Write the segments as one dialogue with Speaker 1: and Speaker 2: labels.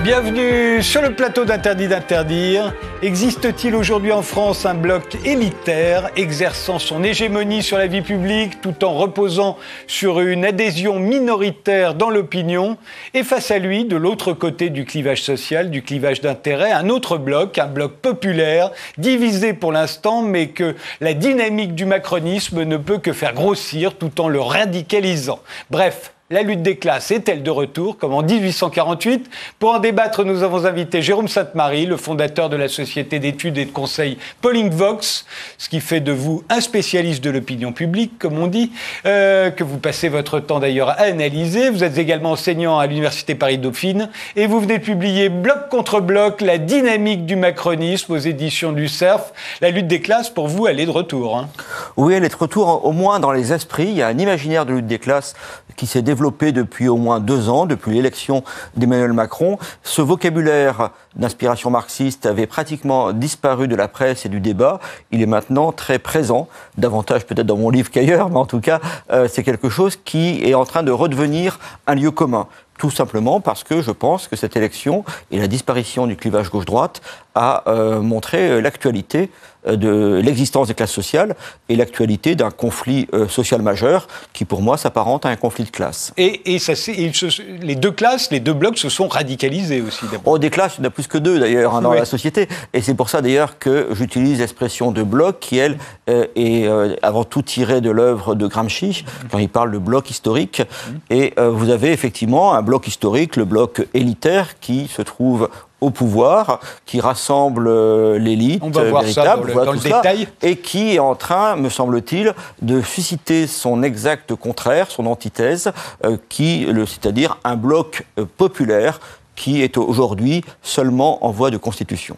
Speaker 1: Bienvenue sur le plateau d'Interdit d'interdire. Existe-t-il aujourd'hui en France un bloc élitaire exerçant son hégémonie sur la vie publique tout en reposant sur une adhésion minoritaire dans l'opinion? Et face à lui, de l'autre côté du clivage social, du clivage d'intérêt, un autre bloc, un bloc populaire, divisé pour l'instant, mais que la dynamique du macronisme ne peut que faire grossir tout en le radicalisant. Bref. La lutte des classes est-elle de retour, comme en 1848? Pour en débattre, nous avons invité Jérôme Sainte-Marie, le fondateur de la société d'études et de conseil Pollingvox, ce qui fait de vous un spécialiste de l'opinion publique, comme on dit, que vous passez votre temps d'ailleurs à analyser. Vous êtes également enseignant à l'Université Paris-Dauphine et vous venez de publier Bloc contre bloc, la dynamique du macronisme aux éditions du Cerf. La lutte des classes, pour vous, elle est de retour, hein?
Speaker 2: Oui, elle est de retour, au moins dans les esprits. Il y a un imaginaire de lutte des classes qui s'est développé depuis au moins 2 ans, depuis l'élection d'Emmanuel Macron. Ce vocabulaire d'inspiration marxiste avait pratiquement disparu de la presse et du débat. Il est maintenant très présent, davantage peut-être dans mon livre qu'ailleurs, mais en tout cas, c'est quelque chose qui est en train de redevenir un lieu commun. Tout simplement parce que je pense que cette élection et la disparition du clivage gauche-droite a montré l'actualité de l'existence des classes sociales et l'actualité d'un conflit social majeur qui, pour moi, s'apparente à un conflit de classes.
Speaker 1: Et les deux classes, les deux blocs se sont radicalisés aussi.
Speaker 2: Oh, des classes, il n'y en a plus que 2 d'ailleurs dans la société. Et c'est pour ça d'ailleurs que j'utilise l'expression de bloc qui, elle, est avant tout tirée de l'œuvre de Gramsci, quand il parle de bloc historique. Et vous avez effectivement un bloc historique, le bloc élitaire, qui se trouve au pouvoir, qui rassemble l'élite véritable,
Speaker 1: dans le détail,
Speaker 2: et qui est en train, me semble-t-il, de susciter son exact contraire, son antithèse, c'est-à-dire un bloc populaire qui est aujourd'hui seulement en voie de constitution.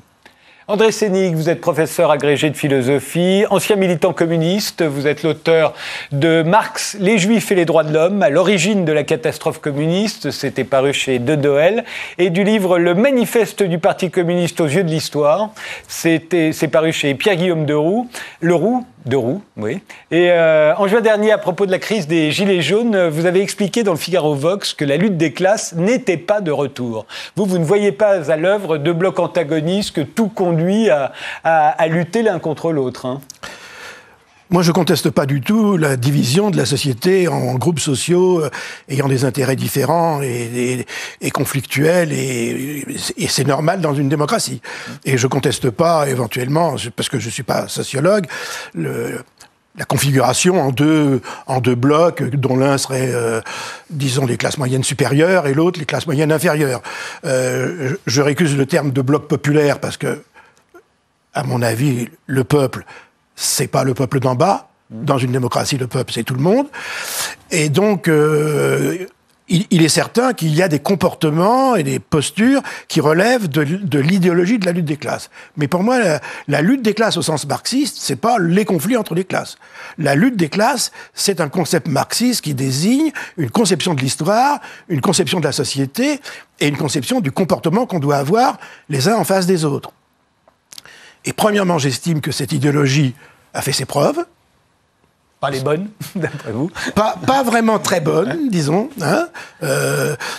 Speaker 1: André Sénig, vous êtes professeur agrégé de philosophie, ancien militant communiste, vous êtes l'auteur de Marx, les Juifs et les droits de l'homme, à l'origine de la catastrophe communiste, c'était paru chez De Doel, et du livre Le manifeste du Parti communiste aux yeux de l'histoire, c'est paru chez Pierre-Guillaume Deroux, oui. Et en juin dernier, à propos de la crise des Gilets jaunes, vous avez expliqué dans le Figaro Vox que la lutte des classes n'était pas de retour. Vous ne voyez pas à l'œuvre deux blocs antagonistes que tout conduit à lutter l'un contre l'autre, hein.
Speaker 3: Moi, je ne conteste pas du tout la division de la société en groupes sociaux ayant des intérêts différents et conflictuels, et c'est normal dans une démocratie. Et je ne conteste pas, éventuellement, parce que je ne suis pas sociologue, la configuration en deux blocs, dont l'un serait, disons, les classes moyennes supérieures et l'autre les classes moyennes inférieures. Je récuse le terme de bloc populaire parce que, à mon avis, le peuple, c'est pas le peuple d'en bas. Dans une démocratie, le peuple, c'est tout le monde. Et donc, il est certain qu'il y a des comportements et des postures qui relèvent de l'idéologie de la lutte des classes. Mais pour moi, la lutte des classes au sens marxiste, c'est pas les conflits entre les classes. La lutte des classes, c'est un concept marxiste qui désigne une conception de l'histoire, une conception de la société et une conception du comportement qu'on doit avoir les uns en face des autres. Et premièrement, j'estime que cette idéologie a fait ses preuves.
Speaker 1: Pas les bonnes, d'après vous?
Speaker 3: Pas vraiment très bonnes, disons. Hein.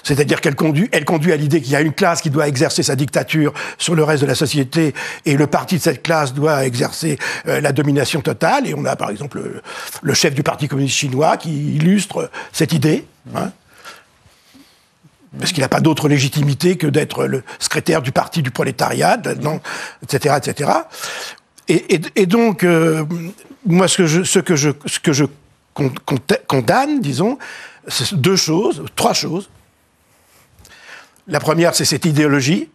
Speaker 3: C'est-à-dire qu'elle conduit à l'idée qu'il y a une classe qui doit exercer sa dictature sur le reste de la société, et le parti de cette classe doit exercer la domination totale. Et on a, par exemple, le chef du Parti communiste chinois qui illustre cette idée. Hein. Parce qu'il n'a pas d'autre légitimité que d'être le secrétaire du parti du prolétariat, etc., etc. Et donc, moi, ce que je condamne, disons, c'est 3 choses. La première, c'est cette idéologie.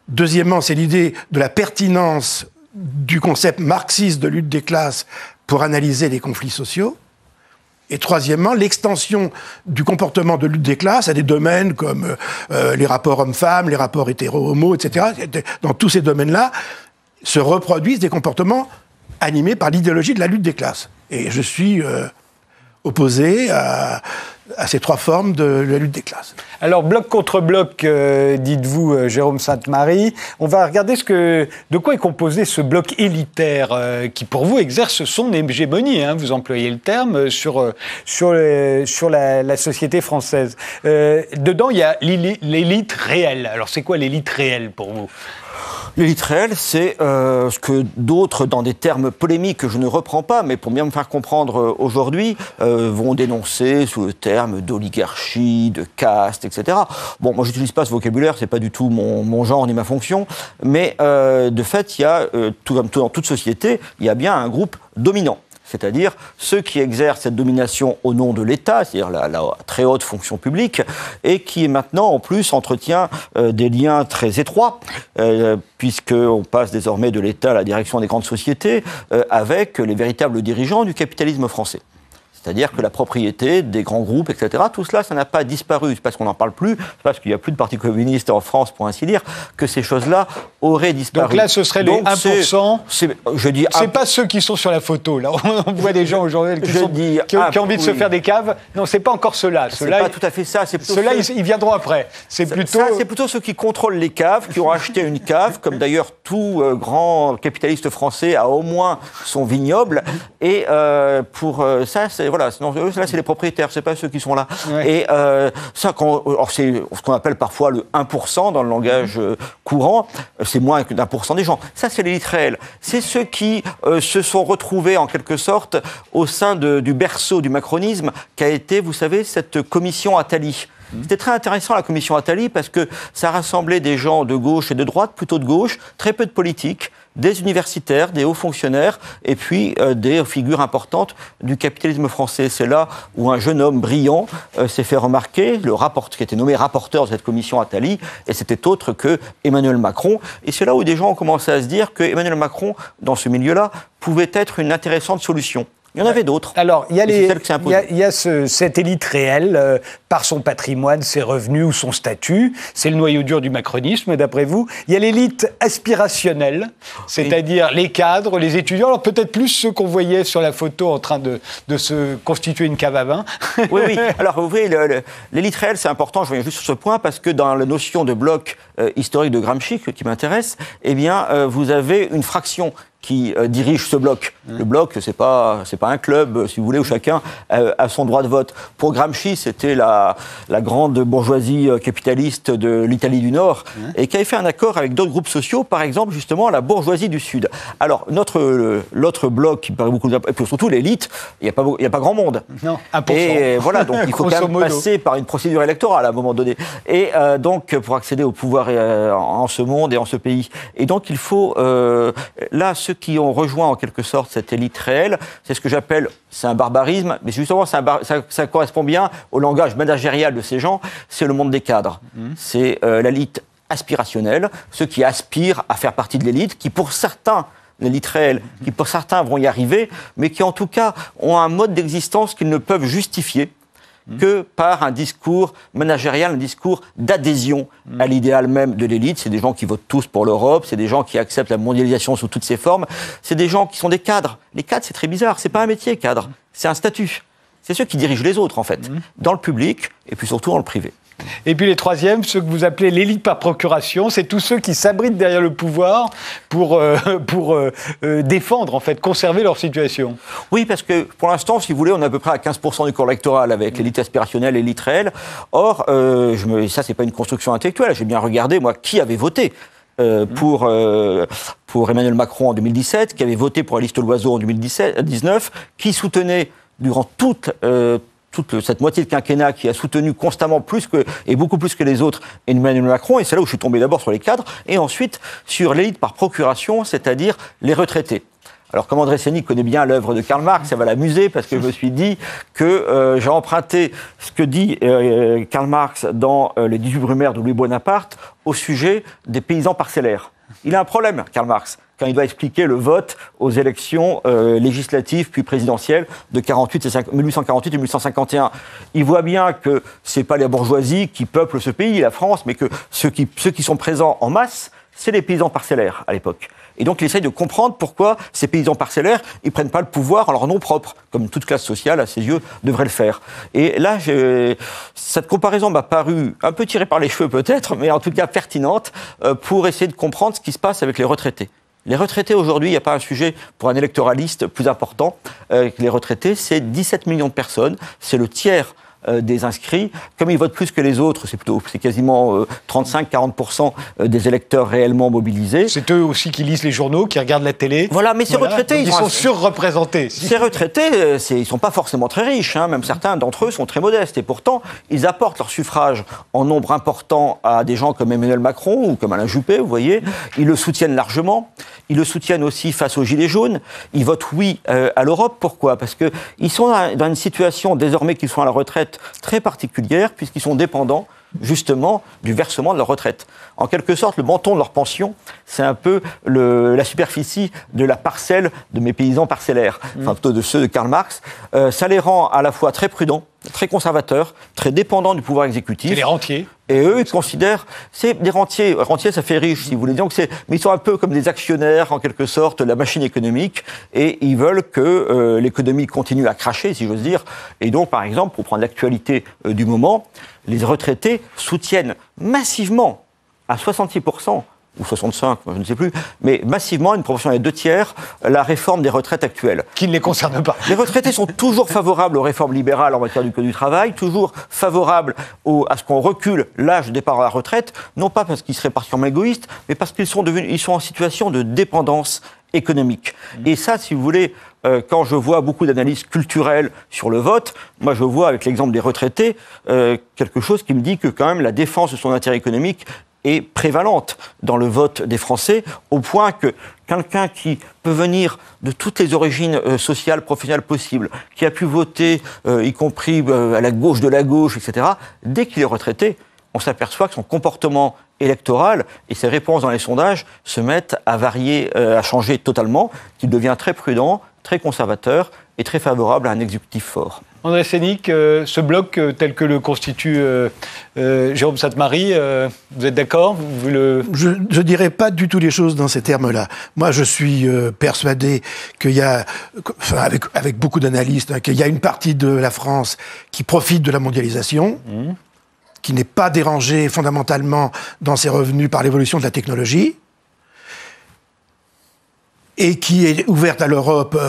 Speaker 3: Deuxièmement, c'est l'idée de la pertinence du concept marxiste de lutte des classes pour analyser les conflits sociaux. Et troisièmement, l'extension du comportement de lutte des classes à des domaines comme les rapports hommes-femmes, les rapports hétéro-homo, etc. Dans tous ces domaines-là, se reproduisent des comportements animés par l'idéologie de la lutte des classes. Et je suis opposé à à ces trois formes de la lutte des classes.
Speaker 1: Alors, bloc contre bloc, dites-vous, Jérôme Sainte-Marie. On va regarder de quoi est composé ce bloc élitaire qui, pour vous, exerce son hégémonie, hein, vous employez le terme, sur la société française. Dedans, il y a l'élite réelle. Alors, c'est quoi l'élite réelle pour vous ?
Speaker 2: L'élite réelle, c'est ce que d'autres, dans des termes polémiques que je ne reprends pas, mais pour bien me faire comprendre aujourd'hui, vont dénoncer sous le terme d'oligarchie, de caste, etc. Bon, moi, j'utilise pas ce vocabulaire, c'est pas du tout mon genre ni ma fonction, mais de fait, il y a, tout comme dans toute société, il y a bien un groupe dominant. C'est-à-dire ceux qui exercent cette domination au nom de l'État, c'est-à-dire la très haute fonction publique, et qui maintenant, en plus, entretient des liens très étroits, puisqu'on passe désormais de l'État à la direction des grandes sociétés, avec les véritables dirigeants du capitalisme français. C'est-à-dire que la propriété des grands groupes, etc., tout cela, ça n'a pas disparu. C'est parce qu'on n'en parle plus, c'est parce qu'il n'y a plus de parti communiste en France, pour ainsi dire, que ces choses-là auraient disparu.
Speaker 1: Donc là, ce serait les 1%. C'est pas ceux qui sont sur la photo. Là, on voit des gens aujourd'hui qui ont envie de se faire des caves. Non, c'est pas encore ceux-là.
Speaker 2: C'est pas tout à fait ça.
Speaker 1: Ceux-là, ils viendront après. C'est
Speaker 2: plutôt ceux qui contrôlent les caves, qui ont acheté une cave, comme d'ailleurs tout grand capitaliste français a au moins son vignoble. Et pour ça, voilà, sinon, là, c'est les propriétaires, c'est pas ceux qui sont là. Ouais. Et ça, c'est ce qu'on appelle parfois le 1% dans le langage courant, c'est moins que d'1% des gens. Ça, c'est l'élite réelle. C'est ceux qui se sont retrouvés, en quelque sorte, au sein du berceau du macronisme, qu'a été, vous savez, cette commission Attali. C'était très intéressant, la commission Attali, parce que ça rassemblait des gens de gauche et de droite, plutôt de gauche, très peu de politiques, des universitaires, des hauts fonctionnaires, et puis des figures importantes du capitalisme français. C'est là où un jeune homme brillant s'est fait remarquer, qui a été nommé rapporteur de cette commission Attali, et c'était autre que Emmanuel Macron. Et c'est là où des gens ont commencé à se dire que Emmanuel Macron, dans ce milieu-là, pouvait être une intéressante solution. Il y en avait d'autres.
Speaker 1: Alors, il y a cette élite réelle, par son patrimoine, ses revenus ou son statut. C'est le noyau dur du macronisme, d'après vous. Il y a l'élite aspirationnelle, c'est-à-dire les cadres, les étudiants. Alors, peut-être plus ceux qu'on voyait sur la photo en train de se constituer une cave à vin.
Speaker 2: Oui. Alors, vous voyez, l'élite réelle, c'est important, je reviens juste sur ce point, parce que dans la notion de bloc historique de Gramsci, qui m'intéresse, eh bien, vous avez une fraction qui dirige ce bloc. Le bloc, c'est pas un club, si vous voulez, où chacun a son droit de vote. Pour Gramsci, c'était la grande bourgeoisie capitaliste de l'Italie du Nord, et qui avait fait un accord avec d'autres groupes sociaux, par exemple, justement, la bourgeoisie du Sud. Alors, l'autre bloc, qui paraît beaucoup... Et puis surtout, l'élite, il n'y a pas grand monde.
Speaker 1: Non, 1%.
Speaker 2: Et voilà, donc il faut quand même passer par une procédure électorale, à un moment donné. Et donc, pour accéder au pouvoir en ce monde et en ce pays. Et donc, il faut... là, ceux qui ont rejoint en quelque sorte cette élite réelle, c'est ce que j'appelle, c'est un barbarisme, mais justement ça correspond bien au langage managérial de ces gens, c'est le monde des cadres. C'est l'élite aspirationnelle, ceux qui aspirent à faire partie de l'élite, qui pour certains, l'élite réelle, qui pour certains vont y arriver, mais qui en tout cas ont un mode d'existence qu'ils ne peuvent justifier que par un discours managérial, un discours d'adhésion à l'idéal même de l'élite. C'est des gens qui votent tous pour l'Europe, c'est des gens qui acceptent la mondialisation sous toutes ses formes, c'est des gens qui sont des cadres. Les cadres, c'est très bizarre, c'est pas un métier, cadre, c'est un statut. C'est ceux qui dirigent les autres, en fait, dans le public et puis surtout dans le privé.
Speaker 1: Et puis les troisièmes, ceux que vous appelez l'élite par procuration, c'est tous ceux qui s'abritent derrière le pouvoir pour défendre, en fait, conserver leur situation.
Speaker 2: Oui, parce que pour l'instant, si vous voulez, on est à peu près à 15% du corps électoral avec l'élite aspirationnelle et l'élite réelle. Or, ça, c'est pas une construction intellectuelle. J'ai bien regardé, moi, qui avait voté pour Emmanuel Macron en 2017, qui avait voté pour Alice Loiseau en 2019, qui soutenait durant toute cette moitié de quinquennat qui a soutenu constamment beaucoup plus que les autres Emmanuel Macron, et c'est là où je suis tombé d'abord sur les cadres, et ensuite sur l'élite par procuration, c'est-à-dire les retraités. Alors, comme André Sénic connaît bien l'œuvre de Karl Marx, ça va l'amuser, parce que je me suis dit que j'ai emprunté ce que dit Karl Marx dans Les 18 Brumaires de Louis Bonaparte au sujet des paysans parcellaires. Il a un problème, Karl Marx, quand il doit expliquer le vote aux élections législatives puis présidentielles de 1848 et 1851. Il voit bien que c'est pas la bourgeoisie qui peuple ce pays, la France, mais que ceux qui sont présents en masse, c'est les paysans parcellaires à l'époque. Et donc, il essaye de comprendre pourquoi ces paysans parcellaires, ils prennent pas le pouvoir en leur nom propre, comme toute classe sociale, à ses yeux, devrait le faire. Et là, cette comparaison m'a paru un peu tirée par les cheveux peut-être, mais en tout cas pertinente, pour essayer de comprendre ce qui se passe avec les retraités. Les retraités, aujourd'hui, il n'y a pas un sujet pour un électoraliste plus important que les retraités. C'est 17 millions de personnes, c'est le tiers des inscrits. Comme ils votent plus que les autres, c'est quasiment 35-40% des électeurs réellement mobilisés.
Speaker 1: C'est eux aussi qui lisent les journaux, qui regardent la télé.
Speaker 2: Voilà, mais ces retraités...
Speaker 1: Ils sont surreprésentés.
Speaker 2: Ces retraités, ils ne sont pas forcément très riches, hein, même certains d'entre eux sont très modestes. Et pourtant, ils apportent leur suffrage en nombre important à des gens comme Emmanuel Macron ou comme Alain Juppé, vous voyez. Ils le soutiennent largement. Ils le soutiennent aussi face aux Gilets jaunes. Ils votent oui à l'Europe. Pourquoi ? Parce qu'ils sont dans une situation, désormais qu'ils sont à la retraite, très particulière, puisqu'ils sont dépendants, justement, du versement de leur retraite. En quelque sorte, le menton de leur pension, c'est un peu la superficie de la parcelle de mes paysans parcellaires, enfin plutôt de ceux de Karl Marx. Ça les rend à la fois très prudents, très conservateurs, très dépendants du pouvoir exécutif.
Speaker 1: C'est les rentiers.
Speaker 2: Et eux, ils considèrent, c'est des rentiers. Rentiers, ça fait riche, si vous voulez. Donc mais ils sont un peu comme des actionnaires, en quelque sorte, de la machine économique. Et ils veulent que l'économie continue à cracher, si j'ose dire. Et donc, par exemple, pour prendre l'actualité du moment, les retraités soutiennent massivement, à 66%, ou 65, je ne sais plus, mais massivement, une proportion des 2/3, la réforme des retraites actuelles.
Speaker 1: Qui ne les concerne pas.
Speaker 2: Les retraités sont toujours favorables aux réformes libérales en matière du Code du travail, toujours favorables à ce qu'on recule l'âge de départ à la retraite, non pas parce qu'ils seraient particulièrement égoïstes, mais parce qu'ils sont en situation de dépendance économique. Et ça, si vous voulez, quand je vois beaucoup d'analyses culturelles sur le vote, moi je vois avec l'exemple des retraités quelque chose qui me dit que quand même la défense de son intérêt économique est prévalente dans le vote des Français, au point que quelqu'un qui peut venir de toutes les origines sociales, professionnelles possibles, qui a pu voter, y compris à la gauche de la gauche, etc., dès qu'il est retraité, on s'aperçoit que son comportement électoral et ses réponses dans les sondages se mettent à varier, à changer totalement, qu'il devient très prudent, très conservateur et très favorable à un exécutif fort.
Speaker 1: André Sénic, ce bloc tel que le constitue Jérôme Sainte-Marie, vous êtes d'accord ?
Speaker 3: Je ne dirais pas du tout les choses dans ces termes-là. Moi, je suis persuadé qu'il y a, avec beaucoup d'analystes, qu'il y a une partie de la France qui profite de la mondialisation, qui n'est pas dérangée fondamentalement dans ses revenus par l'évolution de la technologie, et qui est ouverte à l'Europe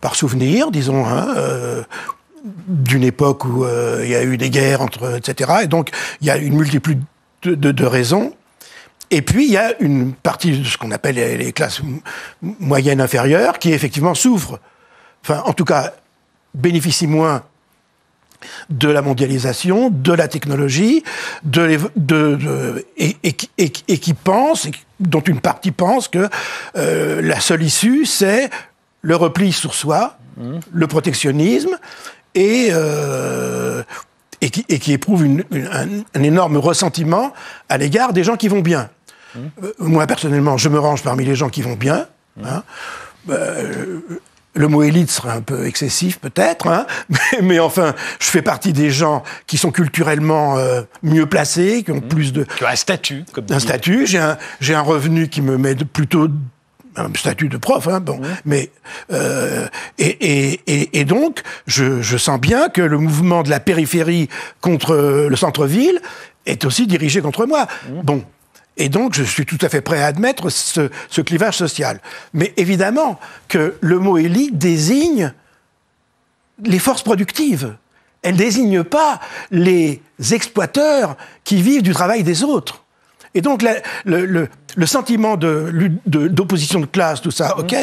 Speaker 3: par souvenir, disons, d'une époque où il y a eu des guerres, etc. Et donc, il y a une multitude de raisons. Et puis, il y a une partie de ce qu'on appelle les classes moyennes inférieures qui, effectivement, souffrent, enfin, en tout cas, bénéficient moins de la mondialisation, de la technologie, et qui pensent, dont une partie pense que la seule issue, c'est le repli sur soi, le protectionnisme, et qui éprouvent un énorme ressentiment à l'égard des gens qui vont bien. Moi, personnellement, je me range parmi les gens qui vont bien. Hein. Le mot élite serait un peu excessif, peut-être, hein, mais enfin, je fais partie des gens qui sont culturellement mieux placés, qui ont plus de...
Speaker 1: Qui ont un statut, comme
Speaker 3: un statut. J'ai un revenu qui me met plutôt un statut de prof, hein, bon, mais et donc je sens bien que le mouvement de la périphérie contre le centre-ville est aussi dirigé contre moi. Bon. Et donc, je suis tout à fait prêt à admettre ce clivage social. Mais évidemment que le mot élite désigne les forces productives. Elle ne désigne pas les exploiteurs qui vivent du travail des autres. Et donc, le sentiment d'opposition de classe, tout ça, ok,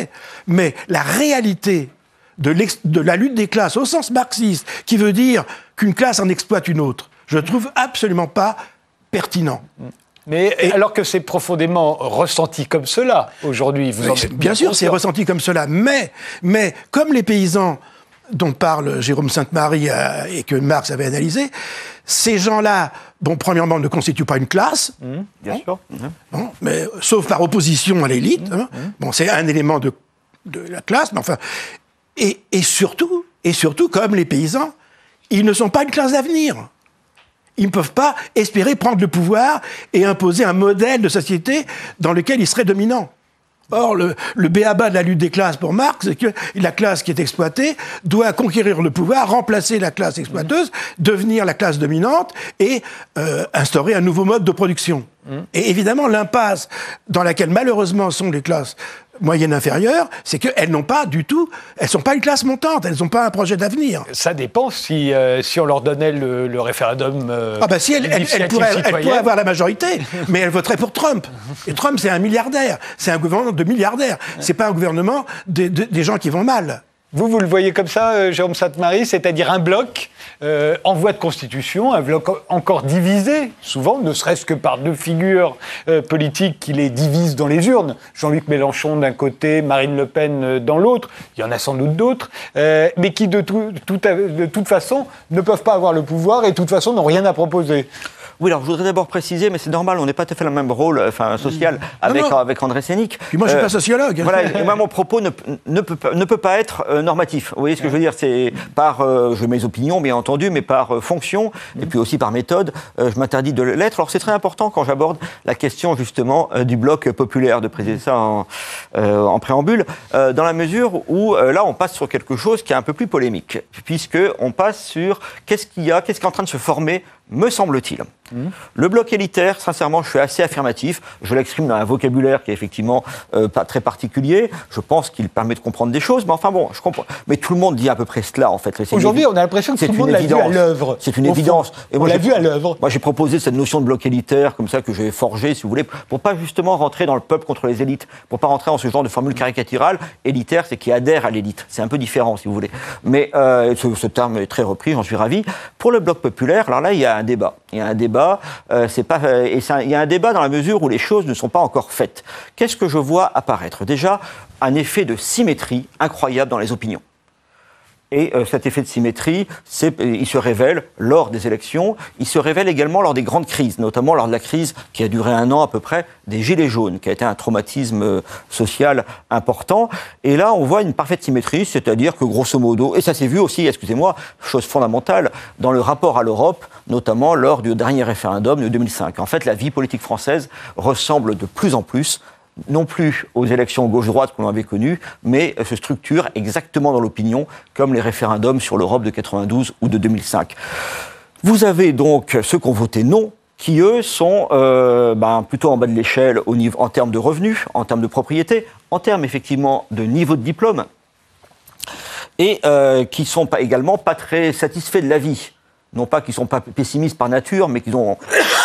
Speaker 3: mais la réalité de la lutte des classes, au sens marxiste, qui veut dire qu'une classe en exploite une autre, je ne trouve absolument pas pertinent.
Speaker 1: Mais alors que c'est profondément ressenti comme cela, aujourd'hui, vous en êtes
Speaker 3: bien sûr, c'est ressenti comme cela, mais comme les paysans dont parle Jérôme Sainte-Marie et que Marx avait analysé, ces gens-là, bon, premièrement, ne constituent pas une classe,
Speaker 2: bien sûr,
Speaker 3: bon, mais, sauf par opposition à l'élite. Bon, c'est un élément de la classe, mais enfin, et surtout, comme les paysans, ils ne sont pas une classe d'avenir. Ils ne peuvent pas espérer prendre le pouvoir et imposer un modèle de société dans lequel ils seraient dominants. Or, le b.a.-ba de la lutte des classes pour Marx, c'est que la classe qui est exploitée doit conquérir le pouvoir, remplacer la classe exploiteuse, devenir la classe dominante et instaurer un nouveau mode de production. Et évidemment, l'impasse dans laquelle malheureusement sont les classes moyennes inférieures, c'est qu'elles n'ont pas du tout, elles sont pas une classe montante, elles n'ont pas un projet d'avenir.
Speaker 1: Ça dépend si on leur donnait le référendum.
Speaker 3: Si elle pourrait avoir la majorité, mais elle voterait pour Trump. Et Trump, c'est un milliardaire, c'est un gouvernement de milliardaires. C'est pas un gouvernement des gens qui vont mal.
Speaker 1: Vous le voyez comme ça, Jérôme Sainte-Marie, c'est-à-dire un bloc en voie de constitution, un bloc encore divisé, souvent, ne serait-ce que par deux figures politiques qui les divisent dans les urnes. Jean-Luc Mélenchon d'un côté, Marine Le Pen dans l'autre, il y en a sans doute d'autres, mais qui de toute façon ne peuvent pas avoir le pouvoir et de toute façon n'ont rien à proposer.
Speaker 2: Oui, alors je voudrais d'abord préciser, mais c'est normal, on n'est pas tout à fait le même rôle social avec André Sénic.
Speaker 3: Puis moi, je ne suis pas sociologue.
Speaker 2: Voilà, et moi, mon propos ne peut pas être normatif. Vous voyez ce que je veux dire? C'est par, j'ai mes opinions, bien entendu, mais par fonction, et puis aussi par méthode, je m'interdis de l'être. Alors c'est très important quand j'aborde la question, justement, du bloc populaire, de préciser ça en préambule, dans la mesure où, là, on passe sur quelque chose qui est un peu plus polémique, puisqu'on passe sur qu'est-ce qui est en train de se former, me semble-t-il. Le bloc élitaire, sincèrement, je suis assez affirmatif. Je l'exprime dans un vocabulaire qui est effectivement pas très particulier. Je pense qu'il permet de comprendre des choses, mais enfin bon, je comprends. Mais tout le monde dit à peu près cela, en fait.
Speaker 1: Aujourd'hui, on a l'impression que tout le monde l'a vu à l'œuvre.
Speaker 2: C'est une évidence.
Speaker 1: Et moi, on l'a vu à l'œuvre.
Speaker 2: Moi, j'ai proposé cette notion de bloc élitaire, comme ça, que j'ai forgé, si vous voulez, pour pas justement rentrer dans le peuple contre les élites, pour pas rentrer dans ce genre de formule caricaturale. Élitaire, c'est qui adhère à l'élite. C'est un peu différent, si vous voulez. Mais ce terme est très repris, j'en suis ravi. Pour le bloc populaire, alors là, il y a un débat. Il y a un débat. Il y a un débat dans la mesure où les choses ne sont pas encore faites. Qu'est-ce que je vois apparaître? Déjà, un effet de symétrie incroyable dans les opinions. Et cet effet de symétrie, il se révèle lors des élections, il se révèle également lors des grandes crises, notamment lors de la crise qui a duré 1 an à peu près, des Gilets jaunes, qui a été un traumatisme social important. Et là, on voit une parfaite symétrie, c'est-à-dire que grosso modo, et ça s'est vu aussi, excusez-moi, chose fondamentale, dans le rapport à l'Europe, notamment lors du dernier référendum de 2005. En fait, la vie politique française ressemble de plus en plus non plus aux élections gauche-droite qu'on avait connues, mais se structure exactement dans l'opinion, comme les référendums sur l'Europe de 92 ou de 2005. Vous avez donc ceux qui ont voté non, qui eux sont plutôt en bas de l'échelle en termes de revenus, en termes de propriété, en termes effectivement de niveau de diplôme, et qui sont également pas très satisfaits de la vie. Non pas qu'ils ne sont pas pessimistes par nature, mais qu'ils n'ont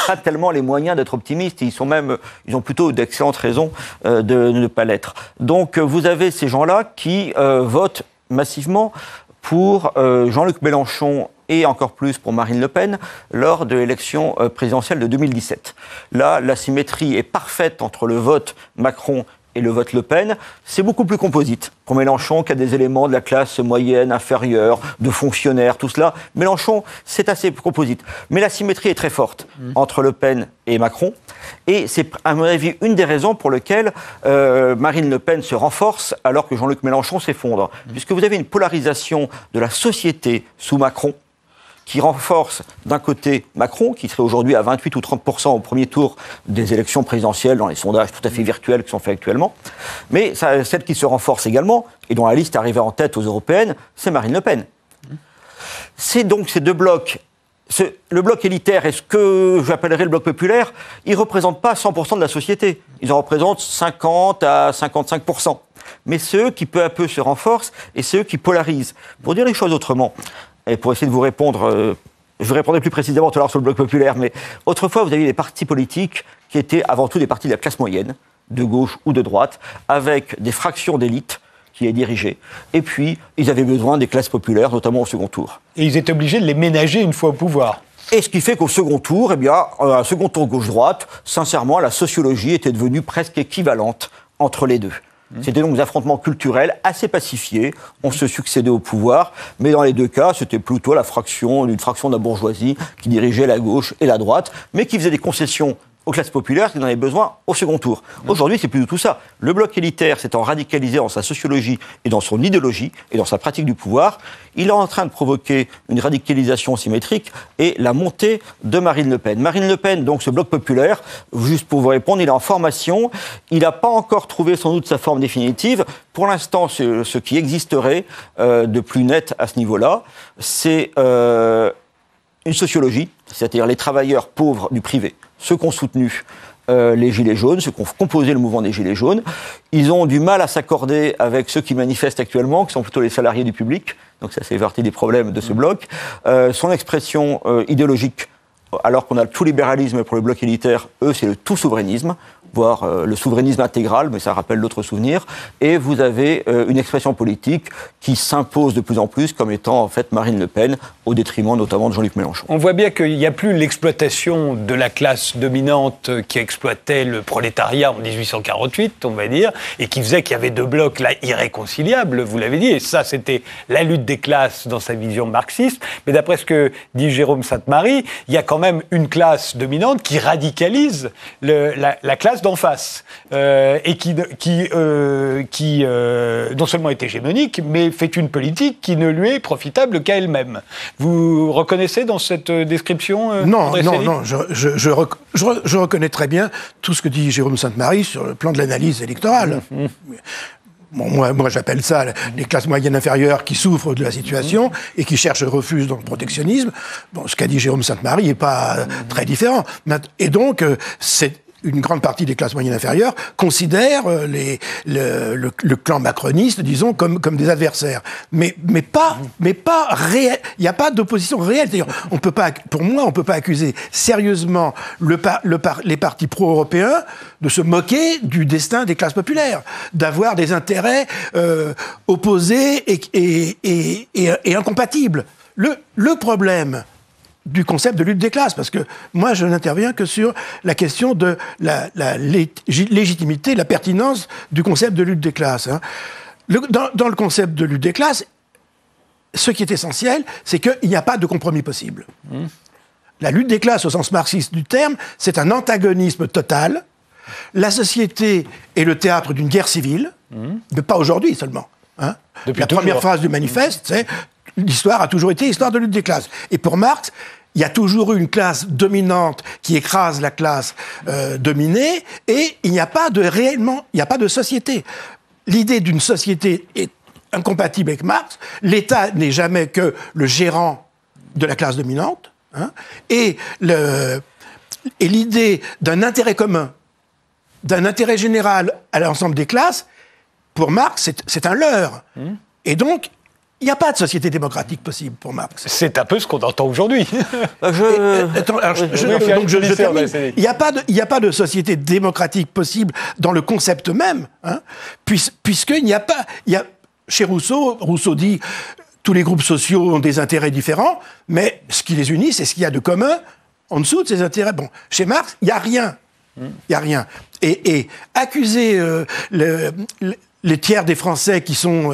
Speaker 2: pas tellement les moyens d'être optimistes. Ils ont plutôt d'excellentes raisons de ne pas l'être. Donc vous avez ces gens-là qui votent massivement pour Jean-Luc Mélenchon et encore plus pour Marine Le Pen lors de l'élection présidentielle de 2017. Là, la symétrie est parfaite entre le vote Macron et le vote Le Pen, c'est beaucoup plus composite. Pour Mélenchon, qui a des éléments de la classe moyenne, inférieure, de fonctionnaires, tout cela, Mélenchon, c'est assez composite. Mais la symétrie est très forte entre Le Pen et Macron. Et c'est, à mon avis, une des raisons pour lesquelles Marine Le Pen se renforce alors que Jean-Luc Mélenchon s'effondre. Puisque vous avez une polarisation de la société sous Macron, qui renforce d'un côté Macron, qui serait aujourd'hui à 28 ou 30% au premier tour des élections présidentielles, dans les sondages tout à fait virtuels qui sont faits actuellement. Mais celle qui se renforce également, et dont la liste est arrivée en tête aux européennes, c'est Marine Le Pen. C'est donc ces deux blocs. Le bloc élitaire et ce que j'appellerais le bloc populaire, ils ne représentent pas 100% de la société. Ils en représentent 50 à 55%. Mais c'est eux qui peu à peu se renforcent et c'est eux qui polarisent. Pour dire les choses autrement, et pour essayer de vous répondre, je répondrai plus précisément tout à l'heure sur le bloc populaire, mais autrefois, vous aviez des partis politiques qui étaient avant tout des partis de la classe moyenne, de gauche ou de droite, avec des fractions d'élites qui les dirigeaient. Et puis, ils avaient besoin des classes populaires, notamment au second tour.
Speaker 1: Et ils étaient obligés de les ménager une fois au pouvoir.
Speaker 2: Et ce qui fait qu'au second tour, un second tour gauche-droite, sincèrement, la sociologie était devenue presque équivalente entre les deux. C'était donc des affrontements culturels assez pacifiés, on se succédait au pouvoir, mais dans les deux cas, c'était plutôt une fraction de la bourgeoisie qui dirigeait la gauche et la droite, mais qui faisait des concessions aux classes populaires qui en avaient besoin au second tour. Aujourd'hui, c'est plus du tout ça. Le bloc élitaire s'étant radicalisé dans sa sociologie et dans son idéologie et dans sa pratique du pouvoir, il est en train de provoquer une radicalisation symétrique et la montée de Marine Le Pen. Marine Le Pen, donc ce bloc populaire, juste pour vous répondre, il est en formation, il n'a pas encore trouvé sans doute sa forme définitive. Pour l'instant, ce qui existerait de plus net à ce niveau-là, c'est une sociologie, c'est-à-dire les travailleurs pauvres du privé, ceux qui ont soutenu les Gilets jaunes, ceux qui ont composé le mouvement des Gilets jaunes. Ils ont du mal à s'accorder avec ceux qui manifestent actuellement, qui sont plutôt les salariés du public. Donc ça, c'est partie des problèmes de ce bloc. Son expression idéologique, alors qu'on a le tout libéralisme pour le bloc élitaire, eux, c'est le tout souverainisme, voire le souverainisme intégral, mais ça rappelle d'autres souvenirs. Et vous avez une expression politique qui s'impose de plus en plus comme étant en fait Marine Le Pen, au détriment notamment de Jean-Luc Mélenchon.
Speaker 1: On voit bien qu'il n'y a plus l'exploitation de la classe dominante qui exploitait le prolétariat en 1848, on va dire, et qui faisait qu'il y avait deux blocs là irréconciliables, vous l'avez dit, et ça c'était la lutte des classes dans sa vision marxiste. Mais d'après ce que dit Jérôme Sainte-Marie, il y a quand même une classe dominante qui radicalise la classe d'en face, et qui non seulement est hégémonique, mais fait une politique qui ne lui est profitable qu'à elle-même. Vous reconnaissez dans cette description
Speaker 3: Non, je reconnais très bien tout ce que dit Jérôme Sainte-Marie sur le plan de l'analyse électorale. Bon, moi j'appelle ça les classes moyennes inférieures qui souffrent de la situation et qui cherchent refuge dans le protectionnisme. Bon, ce qu'a dit Jérôme Sainte-Marie n'est pas très différent. Et donc, une grande partie des classes moyennes inférieures considèrent le clan macroniste, disons, comme des adversaires. Mais pas réel. Il n'y a pas d'opposition réelle. C'est-à-dire, pour moi, on peut pas accuser sérieusement les partis pro-européens de se moquer du destin des classes populaires, d'avoir des intérêts opposés et incompatibles. Le problème du concept de lutte des classes, parce que moi, je n'interviens que sur la question de la légitimité, la pertinence du concept de lutte des classes. Dans le concept de lutte des classes, ce qui est essentiel, c'est qu'il n'y a pas de compromis possible. La lutte des classes, au sens marxiste du terme, c'est un antagonisme total. La société est le théâtre d'une guerre civile, mais pas aujourd'hui seulement. La première phrase du manifeste, c'est « L'histoire a toujours été histoire de lutte des classes ». Et pour Marx, il y a toujours eu une classe dominante qui écrase la classe dominée, et il n'y a pas de société. L'idée d'une société est incompatible avec Marx. L'État n'est jamais que le gérant de la classe dominante, et l'idée d'un intérêt commun, d'un intérêt général à l'ensemble des classes, pour Marx, c'est un leurre. Et donc, il n'y a pas de société démocratique possible pour Marx.
Speaker 1: C'est un peu ce qu'on entend aujourd'hui.
Speaker 3: Je termine. Il n'y a pas de société démocratique possible dans le concept même, puisqu'il n'y a pas... Chez Rousseau dit tous les groupes sociaux ont des intérêts différents, mais ce qui les unit, c'est ce qu'il y a de commun en dessous de ces intérêts. Bon, chez Marx, il n'y a rien. Il n'y a rien. Et accuser les tiers des Français qui sont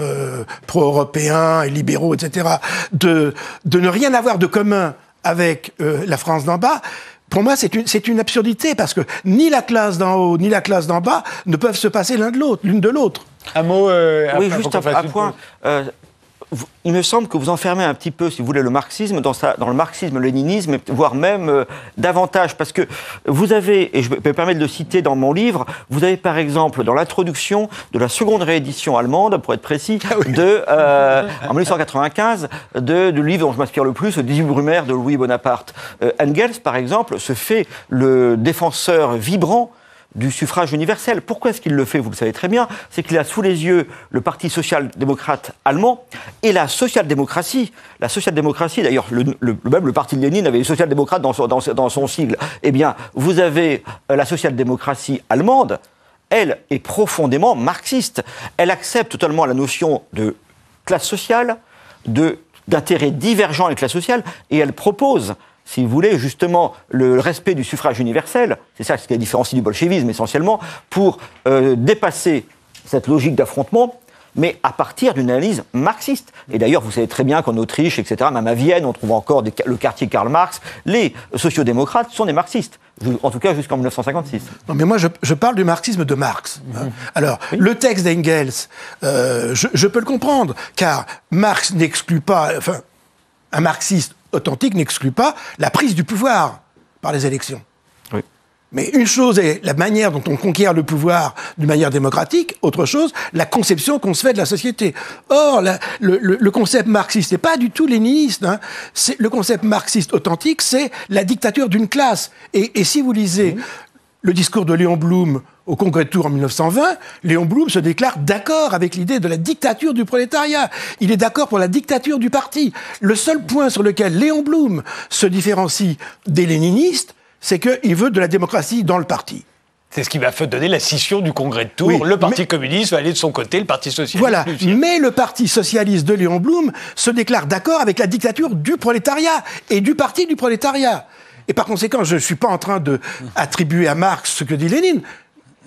Speaker 3: pro-européens et libéraux, etc., de ne rien avoir de commun avec la France d'en bas, pour moi, c'est une absurdité, parce que ni la classe d'en haut, ni la classe d'en bas ne peuvent se passer l'une de l'autre.
Speaker 1: Un mot
Speaker 2: oui, juste un point. Il me semble que vous enfermez un petit peu, si vous voulez, le marxisme dans le marxisme-léninisme, voire même davantage, parce que vous avez, et je me permets de le citer dans mon livre, vous avez par exemple, dans l'introduction de la seconde réédition allemande, pour être précis, en 1895, du livre dont je m'inspire le plus, le 18 Brumaire de Louis Bonaparte. Engels, par exemple, se fait le défenseur vibrant du suffrage universel. Pourquoi est-ce qu'il le fait? Vous le savez très bien. C'est qu'il a sous les yeux le Parti social-démocrate allemand et la social-démocratie. La social-démocratie, d'ailleurs, même le parti de Lénine avait les social-démocrates dans son sigle. Eh bien, vous avez la social-démocratie allemande, elle est profondément marxiste. Elle accepte totalement la notion de classe sociale, d'intérêts divergents avec la classe sociale, et elle propose, si vous voulez, justement, le respect du suffrage universel, c'est ça ce qui la différencie du bolchevisme essentiellement, pour dépasser cette logique d'affrontement, mais à partir d'une analyse marxiste. Et d'ailleurs, vous savez très bien qu'en Autriche, etc., même à Vienne, on trouve encore le quartier Karl Marx. Les sociodémocrates sont des marxistes, en tout cas jusqu'en 1956.
Speaker 3: Non, mais moi, je parle du marxisme de Marx. Alors, le texte d'Engels, je peux le comprendre, car Marx n'exclut pas, enfin, un marxiste authentique n'exclut pas la prise du pouvoir par les élections.
Speaker 2: Oui.
Speaker 3: Mais une chose est la manière dont on conquiert le pouvoir d'une manière démocratique, autre chose, la conception qu'on se fait de la société. Or, le concept marxiste n'est pas du tout léniniste. Hein. Le concept marxiste authentique, c'est la dictature d'une classe. Et si vous lisez le discours de Léon Blum au Congrès de Tours en 1920, Léon Blum se déclare d'accord avec l'idée de la dictature du prolétariat. Il est d'accord pour la dictature du parti. Le seul point sur lequel Léon Blum se différencie des léninistes, c'est qu'il veut de la démocratie dans le parti.
Speaker 1: C'est ce qui va donner la scission du Congrès de Tours. Oui, le Parti communiste va aller de son côté, le Parti socialiste.
Speaker 3: Voilà. Mais le Parti socialiste de Léon Blum se déclare d'accord avec la dictature du prolétariat et du parti du prolétariat. Et par conséquent, je ne suis pas en train d'attribuer à Marx ce que dit Lénine.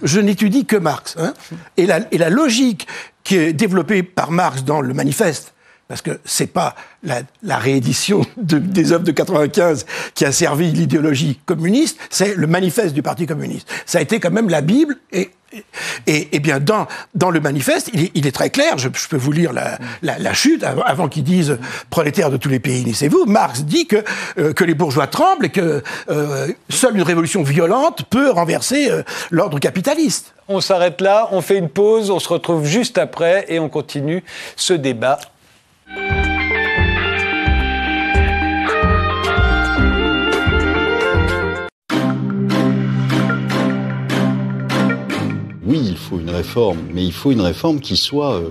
Speaker 3: Je n'étudie que Marx. Hein. Et la logique qui est développée par Marx dans le manifeste, parce que c'est pas la réédition des œuvres de 95 qui a servi l'idéologie communiste, c'est le manifeste du Parti communiste. Ça a été quand même la Bible et bien dans le manifeste, il est très clair, je peux vous lire la chute, avant qu'ils disent « prolétaires de tous les pays, unissez-vous », Marx dit que les bourgeois tremblent et que seule une révolution violente peut renverser l'ordre capitaliste.
Speaker 1: On s'arrête là, on fait une pause, on se retrouve juste après et on continue ce débat.
Speaker 4: Oui, il faut une réforme, mais il faut une réforme qui soit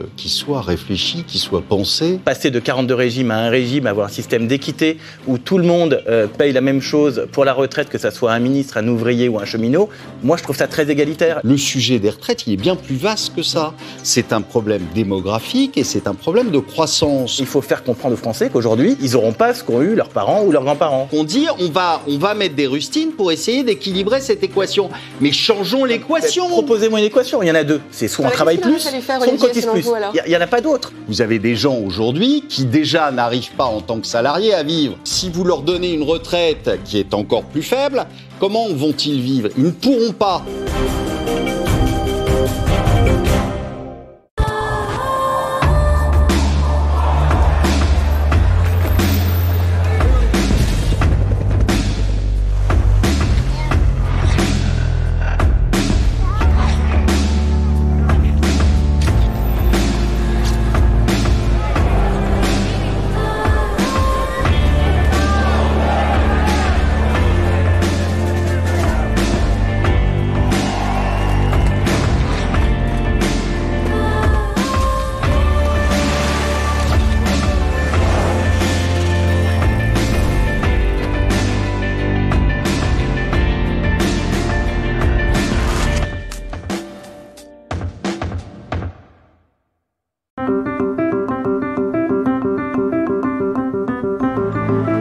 Speaker 4: réfléchie, qui soit pensée.
Speaker 5: Passer de 42 régimes à un régime, avoir un système d'équité où tout le monde paye la même chose pour la retraite, que ça soit un ministre, un ouvrier ou un cheminot, moi je trouve ça très égalitaire.
Speaker 4: Le sujet des retraites, il est bien plus vaste que ça. C'est un problème démographique et c'est un problème de croissance.
Speaker 5: Il faut faire comprendre aux Français qu'aujourd'hui, ils n'auront pas ce qu'ont eu leurs parents ou leurs grands-parents.
Speaker 4: On dit on va mettre des rustines pour essayer d'équilibrer cette équation. Mais changeons l'équation.
Speaker 5: Proposez-moi une équation, il y en a deux. C'est soit on travaille plus, soit on cotise plus. Il n'y en a pas d'autre.
Speaker 4: Vous avez des gens aujourd'hui qui déjà n'arrivent pas en tant que salariés à vivre. Si vous leur donnez une retraite qui est encore plus faible, comment vont-ils vivre? Ils ne pourront pas.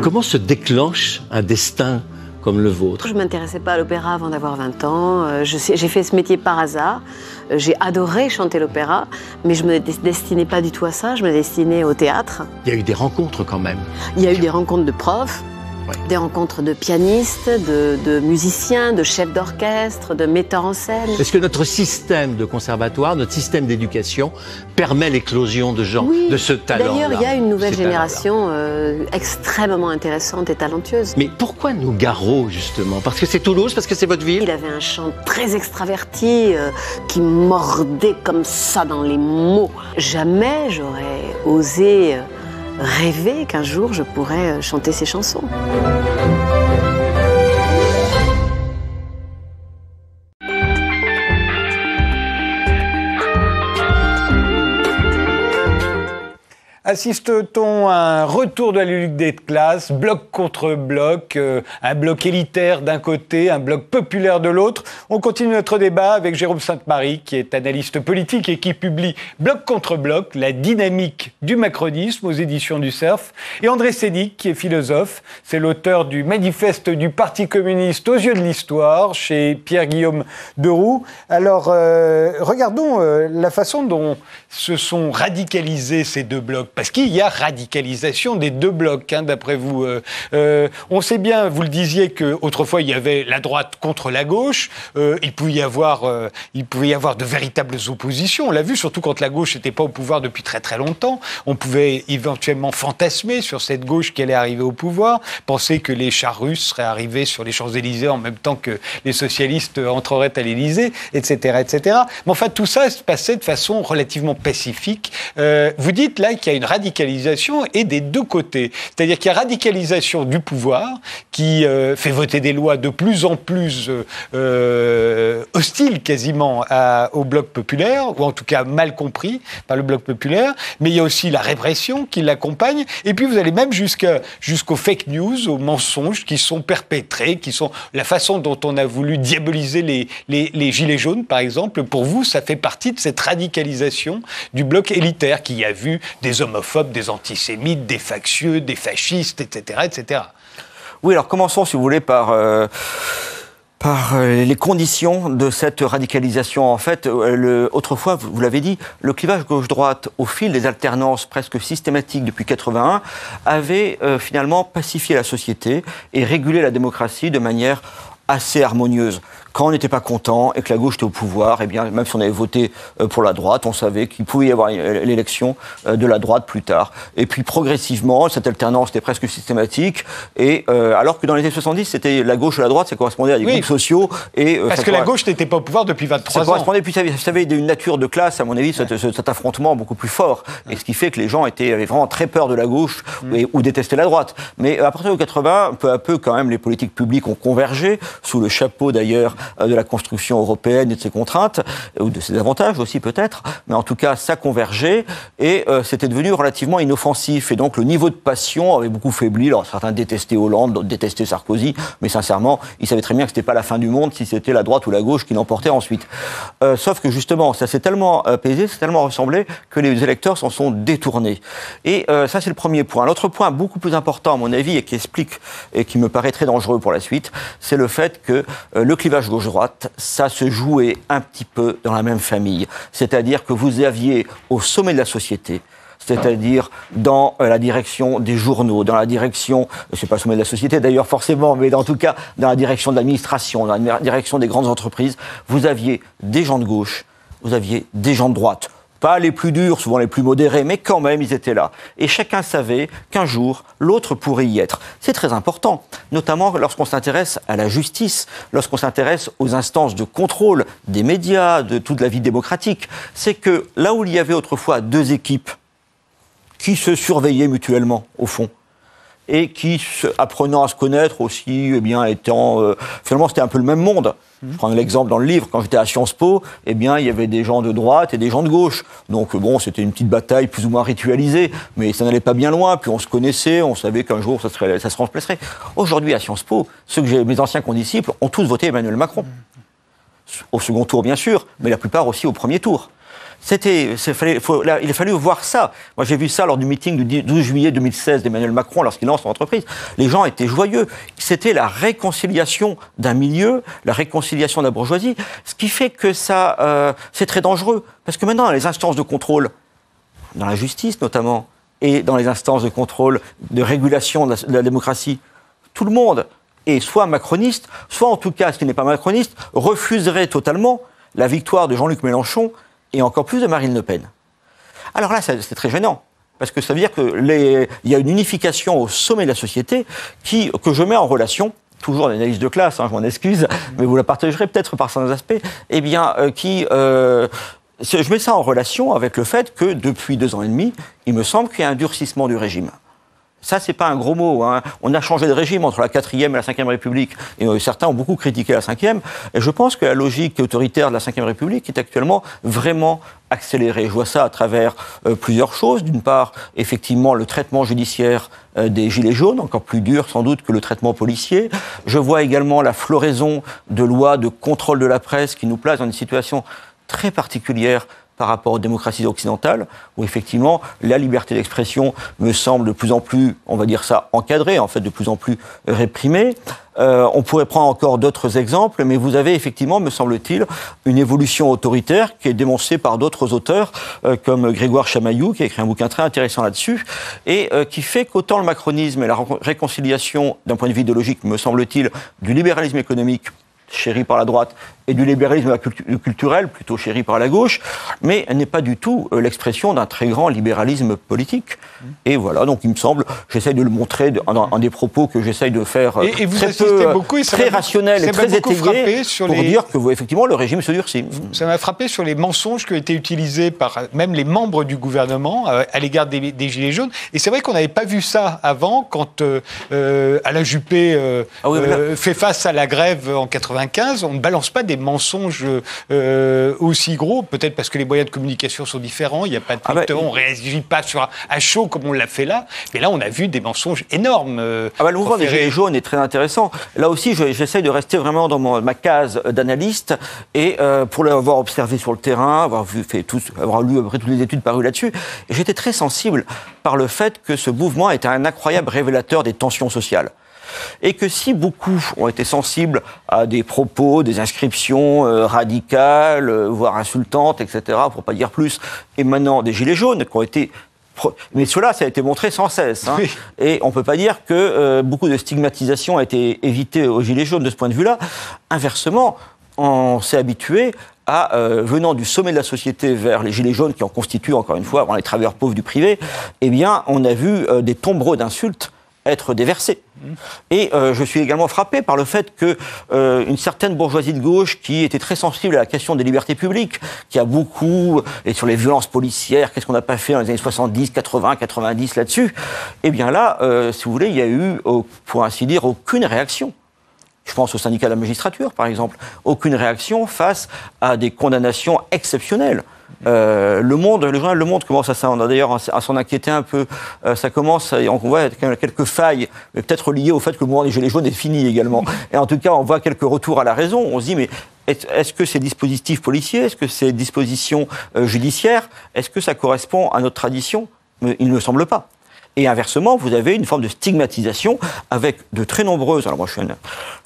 Speaker 6: Comment se déclenche un destin comme le vôtre?
Speaker 7: Je ne m'intéressais pas à l'opéra avant d'avoir 20 ans. J'ai fait ce métier par hasard. J'ai adoré chanter l'opéra, mais je ne me destinais pas du tout à ça. Je me destinais au théâtre.
Speaker 6: Il y a eu des rencontres quand même.
Speaker 7: Il y a eu des rencontres de profs, des rencontres de pianistes, de musiciens, de chefs d'orchestre, de metteurs en scène.
Speaker 6: Est-ce que notre système de conservatoire, notre système d'éducation permet l'éclosion de gens de ce talent-là?
Speaker 7: D'ailleurs, il y a une nouvelle génération extrêmement intéressante et talentueuse.
Speaker 6: Mais pourquoi Nougaro, justement? Parce que c'est Toulouse, parce que c'est votre ville?
Speaker 7: Il avait un chant très extraverti qui mordait comme ça dans les mots. Jamais j'aurais osé rêver qu'un jour je pourrais chanter ces chansons.
Speaker 1: Assiste-t-on à un retour de la lutte des classes, bloc contre bloc, un bloc élitaire d'un côté, un bloc populaire de l'autre? On continue notre débat avec Jérôme Sainte-Marie, qui est analyste politique et qui publie Bloc contre bloc, la dynamique du macronisme aux éditions du Cerf, et André Sénic, qui est philosophe. C'est l'auteur du manifeste du Parti communiste aux yeux de l'histoire, chez Pierre-Guillaume Deroux. Alors, regardons la façon dont se sont radicalisés ces deux blocs. Parce qu'il y a radicalisation des deux blocs, hein, d'après vous. On sait bien, vous le disiez, qu'autrefois, il y avait la droite contre la gauche. Il pouvait y avoir de véritables oppositions. On l'a vu, surtout quand la gauche n'était pas au pouvoir depuis très très longtemps. On pouvait éventuellement fantasmer sur cette gauche qui allait arriver au pouvoir, penser que les chars russes seraient arrivés sur les Champs-Élysées en même temps que les socialistes entreraient à l'Élysée, etc., etc. Mais enfin, tout ça se passait de façon relativement pacifique. Vous dites là qu'il y a une radicalisation et des deux côtés. C'est-à-dire qu'il y a radicalisation du pouvoir qui fait voter des lois de plus en plus hostiles quasiment au bloc populaire, ou en tout cas mal compris par le bloc populaire, mais il y a aussi la répression qui l'accompagne, et puis vous allez même jusqu'aux fake news, aux mensonges qui sont perpétrés, qui sont la façon dont on a voulu diaboliser les gilets jaunes, par exemple. Pour vous, ça fait partie de cette radicalisation du bloc élitaire qui a vu des homophobes, des antisémites, des factieux, des fascistes, etc., etc.
Speaker 2: Oui, alors commençons, si vous voulez, par les conditions de cette radicalisation. En fait, autrefois, vous l'avez dit, le clivage gauche-droite, au fil des alternances presque systématiques depuis 81, avait finalement pacifié la société et régulé la démocratie de manière assez harmonieuse. Quand on n'était pas content et que la gauche était au pouvoir, eh bien, même si on avait voté pour la droite, on savait qu'il pouvait y avoir l'élection de la droite plus tard. Et puis progressivement, cette alternance était presque systématique. Et alors que dans les années 70, c'était la gauche et la droite, ça correspondait à des groupes sociaux. Et,
Speaker 1: parce que la gauche n'était pas au pouvoir depuis 23 ans.
Speaker 2: Ça correspondait, puis ça avait une nature de classe, à mon avis, cet affrontement beaucoup plus fort. Et ce qui fait que les gens avaient vraiment très peur de la gauche ou détestaient la droite. Mais à partir de 80, peu à peu, quand même, les politiques publiques ont convergé, sous le chapeau d'ailleurs de la construction européenne et de ses contraintes, ou de ses avantages aussi peut-être, mais en tout cas ça convergeait et c'était devenu relativement inoffensif. Et donc le niveau de passion avait beaucoup faibli. Alors certains détestaient Hollande, d'autres détestaient Sarkozy, mais sincèrement, ils savaient très bien que c'était pas la fin du monde si c'était la droite ou la gauche qui l'emportait ensuite. Sauf que justement, ça s'est tellement apaisé, c'est tellement ressemblé que les électeurs s'en sont détournés. Et ça c'est le premier point. L'autre point beaucoup plus important à mon avis et qui explique et qui me paraît très dangereux pour la suite, c'est le fait que le clivage gauche-droite, ça se jouait un petit peu dans la même famille. C'est-à-dire que vous aviez au sommet de la société, c'est-à-dire dans la direction des journaux, dans la direction, c'est pas le sommet de la société d'ailleurs forcément, mais en tout cas dans la direction de l'administration, dans la direction des grandes entreprises, vous aviez des gens de gauche, vous aviez des gens de droite. Pas les plus durs, souvent les plus modérés, mais quand même, ils étaient là. Et chacun savait qu'un jour, l'autre pourrait y être. C'est très important, notamment lorsqu'on s'intéresse à la justice, lorsqu'on s'intéresse aux instances de contrôle des médias, de toute la vie démocratique. C'est que là où il y avait autrefois deux équipes qui se surveillaient mutuellement, au fond, et qui, apprenant à se connaître aussi, eh bien, finalement, c'était un peu le même monde. Je prends l'exemple dans le livre, quand j'étais à Sciences Po, eh bien, il y avait des gens de droite et des gens de gauche. Donc, bon, c'était une petite bataille plus ou moins ritualisée, mais ça n'allait pas bien loin, puis on se connaissait, on savait qu'un jour, ça se remplacerait. Aujourd'hui, à Sciences Po, mes anciens condisciples ont tous voté Emmanuel Macron. Au second tour, bien sûr, mais la plupart aussi au premier tour. Il a fallu voir ça. Moi, j'ai vu ça lors du meeting du 12 juillet 2016 d'Emmanuel Macron, lorsqu'il lance son entreprise. Les gens étaient joyeux. C'était la réconciliation d'un milieu, la réconciliation de la bourgeoisie, ce qui fait que ça, c'est très dangereux. Parce que maintenant, dans les instances de contrôle, dans la justice notamment, et dans les instances de contrôle, de régulation de la démocratie, tout le monde est soit macroniste, soit en tout cas, ce qui n'est pas macroniste, refuserait totalement la victoire de Jean-Luc Mélenchon et encore plus de Marine Le Pen. Alors là, c'est très gênant, parce que ça veut dire qu'il y a une unification au sommet de la société que je mets en relation, toujours en analyse de classe, je m'en excuse, mais vous la partagerez peut-être par certains aspects, eh bien, je mets ça en relation avec le fait que depuis 2 ans et demi, il me semble qu'il y a un durcissement du régime. Ça, c'est pas un gros mot. Hein. On a changé de régime entre la 4e et la 5e République. Et certains ont beaucoup critiqué la 5e. Et je pense que la logique autoritaire de la 5e République est actuellement vraiment accélérée. Je vois ça à travers plusieurs choses. D'une part, effectivement, le traitement judiciaire des Gilets jaunes, encore plus dur sans doute que le traitement policier. Je vois également la floraison de lois de contrôle de la presse qui nous place dans une situation très particulière par rapport aux démocraties occidentales, où effectivement la liberté d'expression me semble de plus en plus, on va dire ça, encadrée, en fait de plus en plus réprimée. On pourrait prendre encore d'autres exemples, mais vous avez effectivement, me semble-t-il, une évolution autoritaire qui est démontrée par d'autres auteurs, comme Grégoire Chamaillou, qui a écrit un bouquin très intéressant là-dessus, et qui fait qu'autant le macronisme et la réconciliation, d'un point de vue idéologique, me semble-t-il, du libéralisme économique, chéri par la droite, et du libéralisme culturel, plutôt chéri par la gauche, mais elle n'est pas du tout l'expression d'un très grand libéralisme politique. Et voilà, donc il me semble, j'essaye de le montrer en des propos que j'essaye de faire
Speaker 1: et vous
Speaker 2: très très rationnels et très étayés, pour dire que effectivement le régime se durcit.
Speaker 1: Ça m'a frappé sur les mensonges qui ont été utilisés par même les membres du gouvernement à l'égard des Gilets jaunes. Et c'est vrai qu'on n'avait pas vu ça avant, quand Alain Juppé fait face à la grève en 95. On ne balance pas des mensonges aussi gros, peut-être parce que les moyens de communication sont différents, il n'y a pas de Twitter, on ne réagit pas à chaud comme on l'a fait là, mais là on a vu des mensonges énormes.
Speaker 2: Le mouvement des Gilets jaunes est très intéressant. Là aussi, j'essaie de rester vraiment dans ma case d'analyste, et pour l'avoir observé sur le terrain, avoir lu à peu près toutes les études parues là-dessus, et j'étais très sensible par le fait que ce mouvement était un incroyable révélateur des tensions sociales. Et que si beaucoup ont été sensibles à des propos, des inscriptions radicales, voire insultantes, etc., pour pas dire plus, émanant des Gilets jaunes, qui ont été... Mais cela, ça a été montré sans cesse. Hein. Oui. Et on ne peut pas dire que beaucoup de stigmatisation a été évitée aux Gilets jaunes de ce point de vue-là. Inversement, on s'est habitué à, venant du sommet de la société vers les Gilets jaunes, qui en constituent, encore une fois, les travailleurs pauvres du privé, eh bien, on a vu des tombereaux d'insultes être déversés. Et je suis également frappé par le fait que une certaine bourgeoisie de gauche qui était très sensible à la question des libertés publiques, qui a beaucoup, et sur les violences policières, qu'est-ce qu'on n'a pas fait dans les années 70, 80, 90 là-dessus, eh bien là, si vous voulez, il y a eu, pour ainsi dire, aucune réaction. Je pense au syndicat de la magistrature, par exemple. Aucune réaction face à des condamnations exceptionnelles. Le journal Le Monde commence à s'en inquiéter un peu. Ça commence, on voit quelques failles, mais peut-être liées au fait que le mouvement des Gilets jaunes est fini également. Et en tout cas, on voit quelques retours à la raison. On se dit, mais est-ce que ces dispositifs policiers, est-ce que ces dispositions judiciaires, est-ce que ça correspond à notre tradition ? Il ne me semble pas. Et inversement, vous avez une forme de stigmatisation avec de très nombreuses... Alors moi,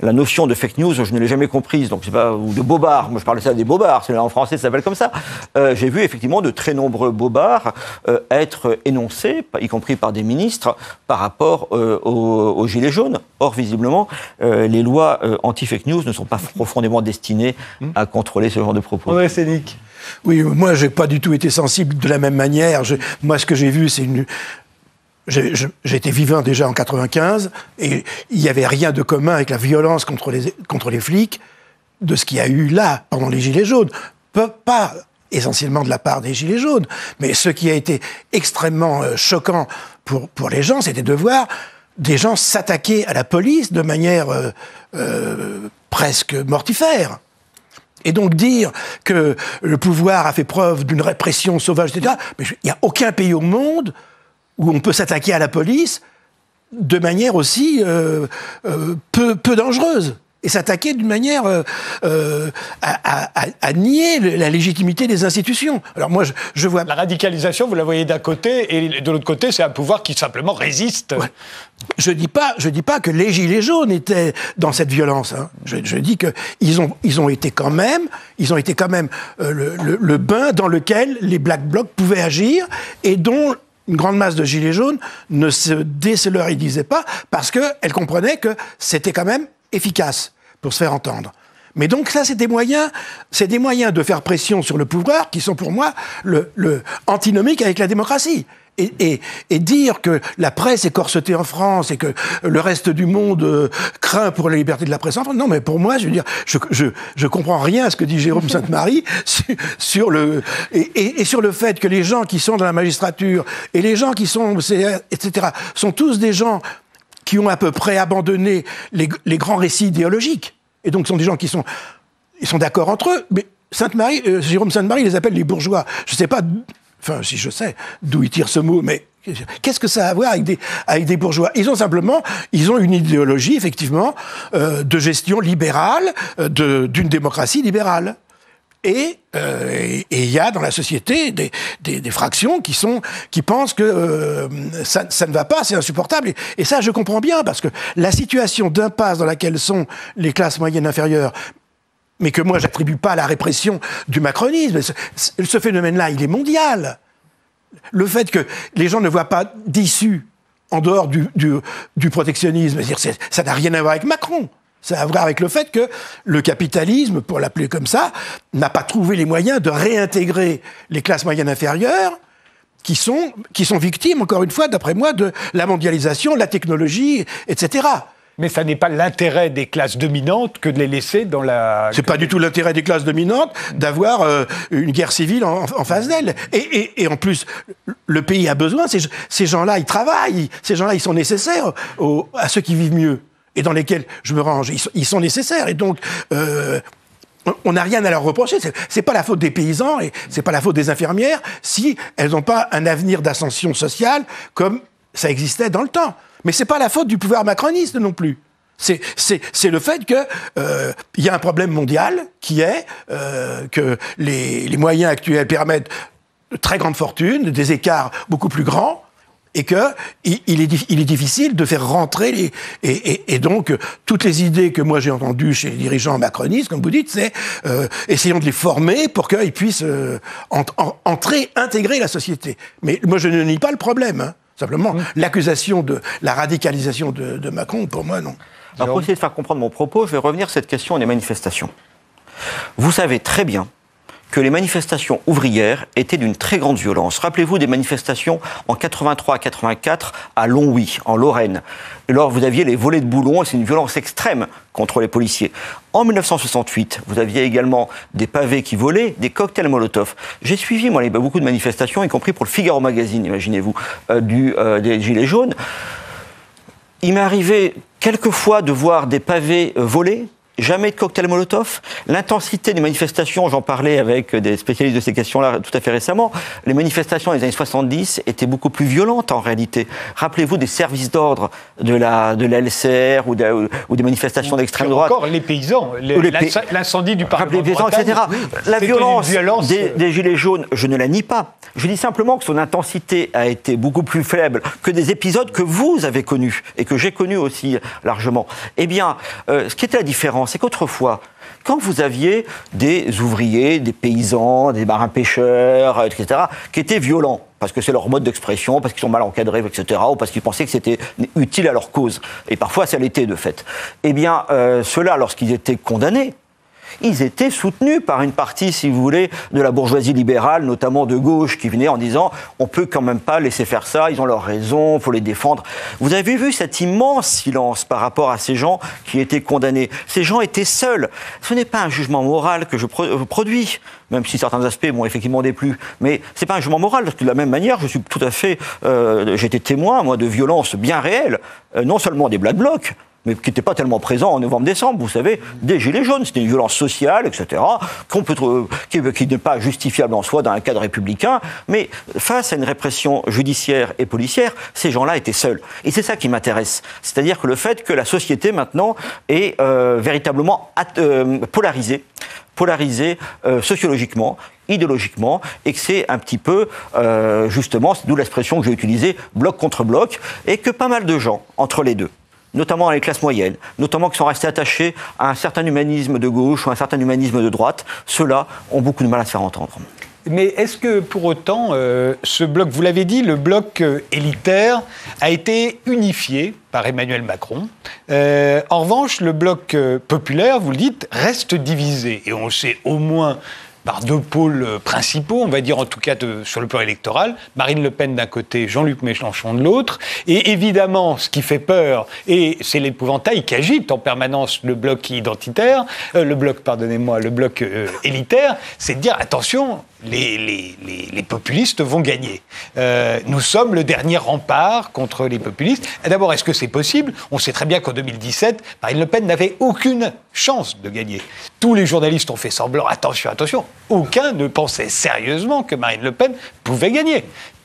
Speaker 2: la notion de fake news, je ne l'ai jamais comprise, donc c'est pas... ou de bobards, moi je parle de ça des bobards, en français ça s'appelle comme ça. J'ai vu effectivement de très nombreux bobards être énoncés, y compris par des ministres, par rapport aux Gilets jaunes. Or, visiblement, les lois anti-fake news ne sont pas profondément destinées à contrôler ce genre de propos.
Speaker 1: Ouais, c'est Nick.
Speaker 3: Oui, moi j'ai pas du tout été sensible de la même manière. Moi ce que j'ai vu, c'est une... J'étais vivant déjà en 95 et il n'y avait rien de commun avec la violence contre les flics de ce qu'il y a eu là pendant les Gilets jaunes. Pas essentiellement de la part des Gilets jaunes, mais ce qui a été extrêmement choquant pour les gens, c'était de voir des gens s'attaquer à la police de manière presque mortifère. Et donc dire que le pouvoir a fait preuve d'une répression sauvage, etc., mais il n'y a aucun pays au monde où on peut s'attaquer à la police de manière aussi peu dangereuse. Et s'attaquer d'une manière à nier la légitimité des institutions. Alors moi, je vois...
Speaker 1: La radicalisation, vous la voyez d'un côté, et de l'autre côté, c'est un pouvoir qui simplement résiste. Ouais.
Speaker 3: Je dis pas que les Gilets jaunes étaient dans cette violence. Hein. Je dis que ils ont été quand même le bain dans lequel les Black Blocs pouvaient agir et dont une grande masse de Gilets jaunes ne se désolidarisait pas parce qu'elle comprenait que c'était quand même efficace pour se faire entendre. Mais donc ça, c'est des moyens de faire pression sur le pouvoir qui sont pour moi antinomiques avec la démocratie. Et dire que la presse est corsetée en France et que le reste du monde craint pour la liberté de la presse en France, non, mais pour moi, je veux dire, je comprends rien à ce que dit Jérôme Sainte-Marie sur le fait que les gens qui sont dans la magistrature et les gens qui sont, etc., sont tous des gens qui ont à peu près abandonné les grands récits idéologiques. Et donc, sont des gens qui sont d'accord entre eux, mais Jérôme Sainte-Marie les appelle les bourgeois. Je sais pas. Enfin, si je sais d'où il tire ce mot, mais qu'est-ce que ça a à voir avec des bourgeois? Ils ont une idéologie, effectivement, de gestion libérale, d'une démocratie libérale. Et il y a dans la société des fractions qui pensent que ça ne va pas, c'est insupportable. Et ça, je comprends bien, parce que la situation d'impasse dans laquelle sont les classes moyennes inférieures, mais que moi, j'attribue pas à la répression du macronisme. Ce phénomène-là, il est mondial. Le fait que les gens ne voient pas d'issue en dehors du protectionnisme, c'est-à-dire ça n'a rien à voir avec Macron. Ça a à voir avec le fait que le capitalisme, pour l'appeler comme ça, n'a pas trouvé les moyens de réintégrer les classes moyennes inférieures qui sont victimes, encore une fois, d'après moi, de la mondialisation, la technologie, etc.
Speaker 1: Mais ça n'est pas l'intérêt des classes dominantes que de les laisser dans la...
Speaker 3: C'est pas du tout l'intérêt des classes dominantes d'avoir une guerre civile en face d'elles. Et en plus, le pays a besoin, ces gens-là, ils travaillent, ces gens-là, ils sont nécessaires à ceux qui vivent mieux, et dans lesquels je me range. Ils sont nécessaires, et donc... on n'a rien à leur reprocher. C'est pas la faute des paysans et c'est pas la faute des infirmières si elles n'ont pas un avenir d'ascension sociale comme ça existait dans le temps. Mais c'est pas la faute du pouvoir macroniste non plus. C'est le fait que y a un problème mondial qui est que les moyens actuels permettent de très grandes fortunes, des écarts beaucoup plus grands, et que il est difficile de faire rentrer et donc toutes les idées que moi j'ai entendues chez les dirigeants macronistes, comme vous dites, c'est essayons de les former pour qu'ils puissent intégrer la société. Mais moi je ne nie pas le problème, hein. Simplement, l'accusation de la radicalisation de Macron, pour moi, non.
Speaker 2: Alors, pour essayer de faire comprendre mon propos, je vais revenir sur cette question des manifestations. Vous savez très bien que les manifestations ouvrières étaient d'une très grande violence. Rappelez-vous des manifestations en 83 à 84 à Longwy, en Lorraine. Et alors, vous aviez les volées de boulons, et c'est une violence extrême contre les policiers. En 1968, vous aviez également des pavés qui volaient, des cocktails Molotov. J'ai suivi, moi, beaucoup de manifestations, y compris pour le Figaro Magazine, imaginez-vous, des Gilets jaunes. Il m'est arrivé quelquefois de voir des pavés voler, jamais de cocktail Molotov. L'intensité des manifestations, j'en parlais avec des spécialistes de ces questions-là tout à fait récemment, les manifestations des années 70 étaient beaucoup plus violentes en réalité. Rappelez-vous des services d'ordre de la LCR ou des manifestations d'extrême droite.
Speaker 1: Encore les paysans, l'incendie du Parlement
Speaker 2: les paysans, etc. La violence des Gilets jaunes, je ne la nie pas. Je dis simplement que son intensité a été beaucoup plus faible que des épisodes que vous avez connus et que j'ai connus aussi largement. Eh bien, ce qui était la différence, c'est qu'autrefois, quand vous aviez des ouvriers, des paysans, des marins-pêcheurs, etc., qui étaient violents, parce que c'est leur mode d'expression, parce qu'ils sont mal encadrés, etc., ou parce qu'ils pensaient que c'était utile à leur cause, et parfois ça l'était de fait, eh bien, ceux-là, lorsqu'ils étaient condamnés, ils étaient soutenus par une partie, si vous voulez, de la bourgeoisie libérale, notamment de gauche, qui venait en disant « on peut quand même pas laisser faire ça, ils ont leurs raisons, il faut les défendre ». Vous avez vu cet immense silence par rapport à ces gens qui étaient condamnés. Ces gens étaient seuls. Ce n'est pas un jugement moral que je produis, même si certains aspects m'ont effectivement déplu. Mais c'est pas un jugement moral, parce que de la même manière, je suis tout à fait... j'ai été témoin, moi, de violences bien réelles, non seulement des Black Blocs, mais qui n'était pas tellement présent en novembre-décembre, vous savez, des Gilets jaunes. C'était une violence sociale, etc., qui n'est pas justifiable en soi dans un cadre républicain, mais face à une répression judiciaire et policière, ces gens-là étaient seuls. Et c'est ça qui m'intéresse. C'est-à-dire que le fait que la société, maintenant, est véritablement polarisée sociologiquement, idéologiquement, et que c'est un petit peu, justement, d'où l'expression que j'ai utilisée, bloc contre bloc, et que pas mal de gens, entre les deux, notamment les classes moyennes, notamment qui sont restés attachés à un certain humanisme de gauche ou un certain humanisme de droite, ceux-là ont beaucoup de mal à se faire entendre.
Speaker 1: Mais est-ce que pour autant, ce bloc, vous l'avez dit, le bloc élitaire a été unifié par Emmanuel Macron. En revanche, le bloc populaire, vous le dites, reste divisé. Et on sait au moins par deux pôles principaux, on va dire en tout cas sur le plan électoral. Marine Le Pen d'un côté, Jean-Luc Mélenchon de l'autre. Et évidemment, ce qui fait peur, et c'est l'épouvantail qui agite en permanence le bloc identitaire, le bloc élitaire, c'est de dire attention, les populistes vont gagner. Nous sommes le dernier rempart contre les populistes. D'abord, est-ce que c'est possible ? On sait très bien qu'en 2017, Marine Le Pen n'avait aucune chance de gagner. Tous les journalistes ont fait semblant, attention, aucun ne pensait sérieusement que Marine Le Pen pouvait gagner.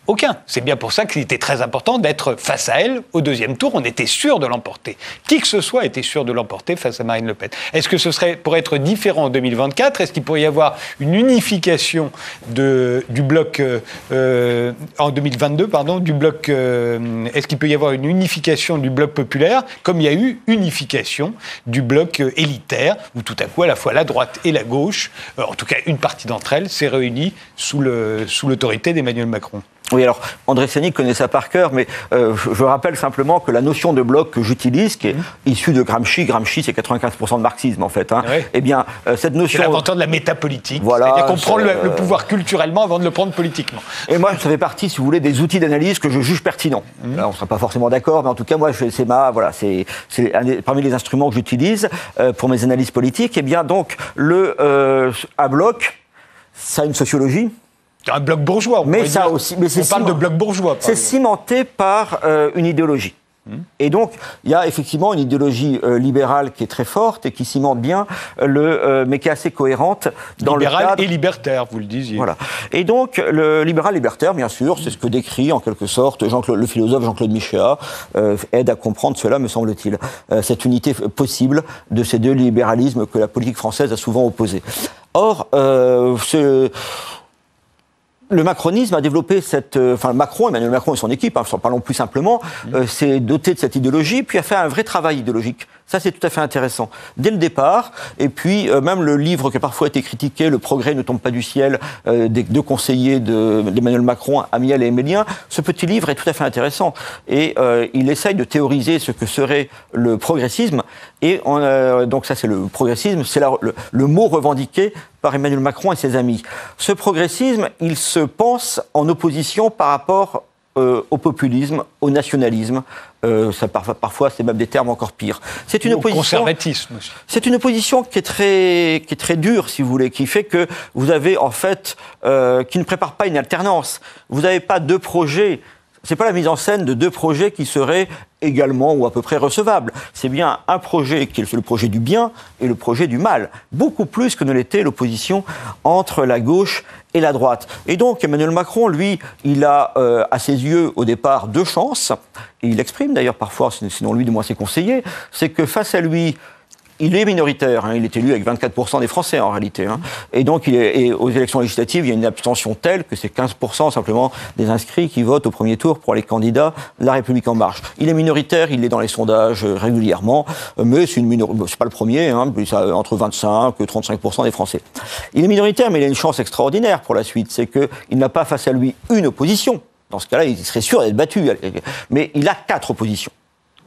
Speaker 1: Aucun. C'est bien pour ça qu'il était très important d'être face à elle au deuxième tour. On était sûr de l'emporter. Qui que ce soit était sûr de l'emporter face à Marine Le Pen. Est-ce que ce pourrait être différent en 2024 ? Est-ce qu'il pourrait y avoir une unification du bloc en 2022, du bloc est-ce qu'il peut y avoir une unification du bloc populaire comme il y a eu unification du bloc élitaire où tout à coup à la fois la droite et la gauche, en tout cas une partie d'entre elles, s'est réunie sous l'autorité d'Emmanuel Macron ?
Speaker 2: Oui, alors, André Sénic connaît ça par cœur, mais je rappelle simplement que la notion de bloc que j'utilise, qui est issue de Gramsci, c'est 95% de marxisme, en fait.
Speaker 1: Oui.
Speaker 2: Eh bien, cette notion...
Speaker 1: C'est l'inventeur de la métapolitique,
Speaker 2: voilà,
Speaker 1: c'est-à-dire qu'on prend le pouvoir culturellement avant de le prendre politiquement.
Speaker 2: Et moi, ça fait partie, si vous voulez, des outils d'analyse que je juge pertinents. Là, on ne sera pas forcément d'accord, mais en tout cas, moi, c'est parmi les instruments que j'utilise pour mes analyses politiques. Eh bien, donc, un bloc, ça a une sociologie.
Speaker 1: Un bloc bourgeois, on parle de bloc bourgeois.
Speaker 2: C'est cimenté par une idéologie. Et donc, il y a effectivement une idéologie libérale qui est très forte et qui cimente bien, mais qui est assez cohérente dans le cadre...
Speaker 1: Libéral et libertaire, vous le disiez.
Speaker 2: Voilà. Et donc, le libéral-libertaire, bien sûr, c'est ce que décrit en quelque sorte le philosophe Jean-Claude Michéa, aide à comprendre cela, me semble-t-il. Cette unité possible de ces deux libéralismes que la politique française a souvent opposés. Or, le macronisme a développé Emmanuel Macron et son équipe, parlons plus simplement, s'est doté de cette idéologie, puis a fait un vrai travail idéologique. Ça, c'est tout à fait intéressant. Dès le départ, et puis même le livre qui a parfois été critiqué, Le progrès ne tombe pas du ciel, des deux conseillers d'Emmanuel Macron, Amiel et Émilien, ce petit livre est tout à fait intéressant. Et il essaye de théoriser ce que serait le progressisme. Et donc ça, c'est le progressisme, c'est le mot revendiqué par Emmanuel Macron et ses amis. Ce progressisme, il se pense en opposition par rapport au populisme, au nationalisme. Parfois, c'est même des termes encore pires. C'est une opposition.
Speaker 1: Conservatisme aussi.
Speaker 2: C'est une opposition qui est très dure, si vous voulez, qui fait que vous avez en fait, qui ne prépare pas une alternance. Vous n'avez pas deux projets. C'est pas la mise en scène de deux projets qui seraient également ou à peu près recevables. C'est bien un projet qui est le projet du bien et le projet du mal. Beaucoup plus que ne l'était l'opposition entre la gauche et la droite. Et donc Emmanuel Macron, lui, il a à ses yeux au départ deux chances, et il l'exprime d'ailleurs parfois, sinon lui du moins ses conseillers, c'est que face à lui, il est minoritaire, il est élu avec 24% des Français en réalité. Et donc, aux élections législatives, il y a une abstention telle que c'est 15% simplement des inscrits qui votent au premier tour pour les candidats de La République En Marche. Il est minoritaire, il est dans les sondages régulièrement, mais c'est pas le premier, ça, entre 25 et 35% des Français. Il est minoritaire, mais il a une chance extraordinaire pour la suite, c'est qu'il n'a pas face à lui une opposition. Dans ce cas-là, il serait sûr d'être battu. Mais il a 4 oppositions.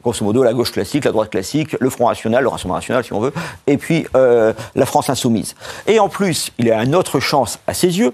Speaker 2: Grosso modo, la gauche classique, la droite classique, le Front National, le Rassemblement National, si on veut, et puis la France Insoumise. Et en plus, il a une autre chance à ses yeux,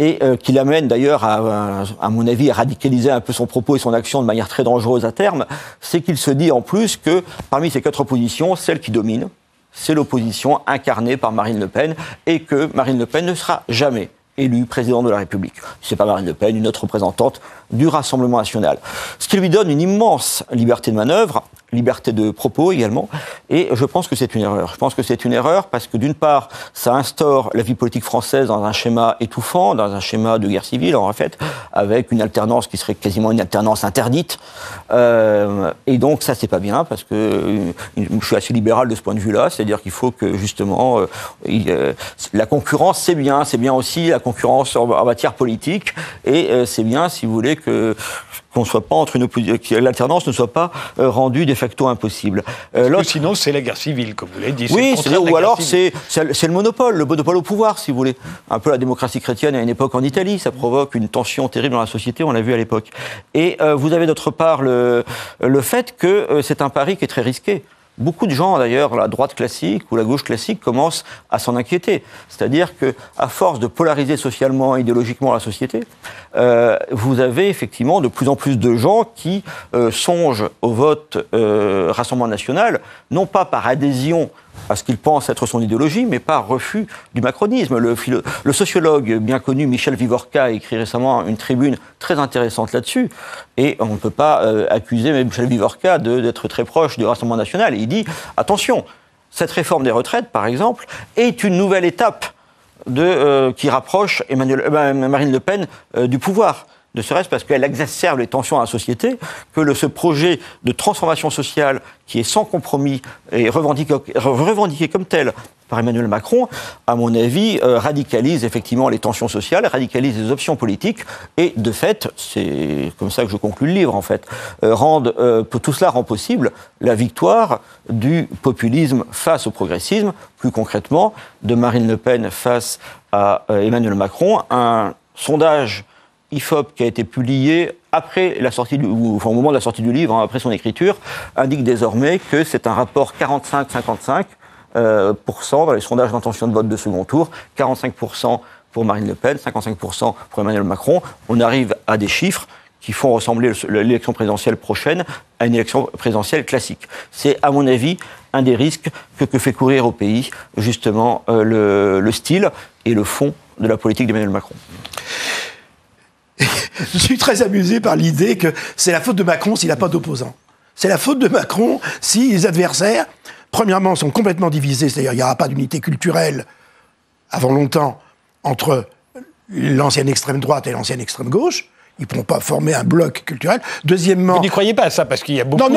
Speaker 2: et qui l'amène d'ailleurs, à mon avis, à radicaliser un peu son propos et son action de manière très dangereuse à terme, c'est qu'il se dit en plus que parmi ces 4 oppositions, celle qui domine, c'est l'opposition incarnée par Marine Le Pen, et que Marine Le Pen ne sera jamais élue présidente de la République. C'est pas Marine Le Pen, une autre représentante du Rassemblement National. Ce qui lui donne une immense liberté de manœuvre, liberté de propos également, et je pense que c'est une erreur. Je pense que c'est une erreur parce que d'une part, ça instaure la vie politique française dans un schéma étouffant, dans un schéma de guerre civile en fait, avec une alternance qui serait quasiment une alternance interdite, et donc ça c'est pas bien parce que je suis assez libéral de ce point de vue-là, c'est-à-dire qu'il faut que justement la concurrence c'est bien aussi la concurrence en matière politique, et c'est bien si vous voulez qu'on soit pas entre une opposition, que l'alternance ne soit pas rendue de facto impossible.
Speaker 1: Parce que sinon, c'est la guerre civile, comme vous l'avez dit.
Speaker 2: Oui, ou alors c'est le monopole au pouvoir, si vous voulez. Un peu la démocratie chrétienne à une époque en Italie, ça provoque une tension terrible dans la société, on l'a vu à l'époque. Et vous avez d'autre part le fait que c'est un pari qui est très risqué. beaucoup de gens, d'ailleurs, la droite classique ou la gauche classique, commencent à s'en inquiéter. C'est-à-dire qu'à force de polariser socialement, idéologiquement la société, vous avez effectivement de plus en plus de gens qui songent au vote Rassemblement national, non pas par adhésion à ce qu'ils pensent être son idéologie, mais par refus du macronisme. Le sociologue bien connu Michel Vivorca a écrit récemment une tribune très intéressante là-dessus, et on ne peut pas accuser Michel Vivorca d'être très proche du Rassemblement national. Et il dit, attention, cette réforme des retraites, par exemple, est une nouvelle étape qui rapproche Marine Le Pen du pouvoir. Ne serait-ce parce qu'elle exacerbe les tensions à la société, que ce projet de transformation sociale qui est sans compromis et revendiqué comme tel par Emmanuel Macron, à mon avis, radicalise effectivement les tensions sociales, radicalise les options politiques, et de fait, c'est comme ça que je conclue le livre en fait, tout cela rend possible la victoire du populisme face au progressisme, plus concrètement, de Marine Le Pen face à Emmanuel Macron. Un sondage IFOP qui a été publié après la sortie au moment de la sortie du livre, après son écriture, indique désormais que c'est un rapport 45-55% dans les sondages d'intention de vote de second tour, 45% pour Marine Le Pen, 55% pour Emmanuel Macron. On arrive à des chiffres qui font ressembler l'élection présidentielle prochaine à une élection présidentielle classique. C'est, à mon avis, un des risques que fait courir au pays, justement, le style et le fond de la politique d'Emmanuel Macron.
Speaker 3: Je suis très amusé par l'idée que c'est la faute de Macron s'il n'a pas d'opposants. C'est la faute de Macron si les adversaires, premièrement, sont complètement divisés, c'est-à-dire qu'il n'y aura pas d'unité culturelle avant longtemps entre l'ancienne extrême droite et l'ancienne extrême gauche. Ils ne pourront pas former un bloc culturel. Deuxièmement...
Speaker 1: Vous n'y croyez pas à ça, parce qu'il y a beaucoup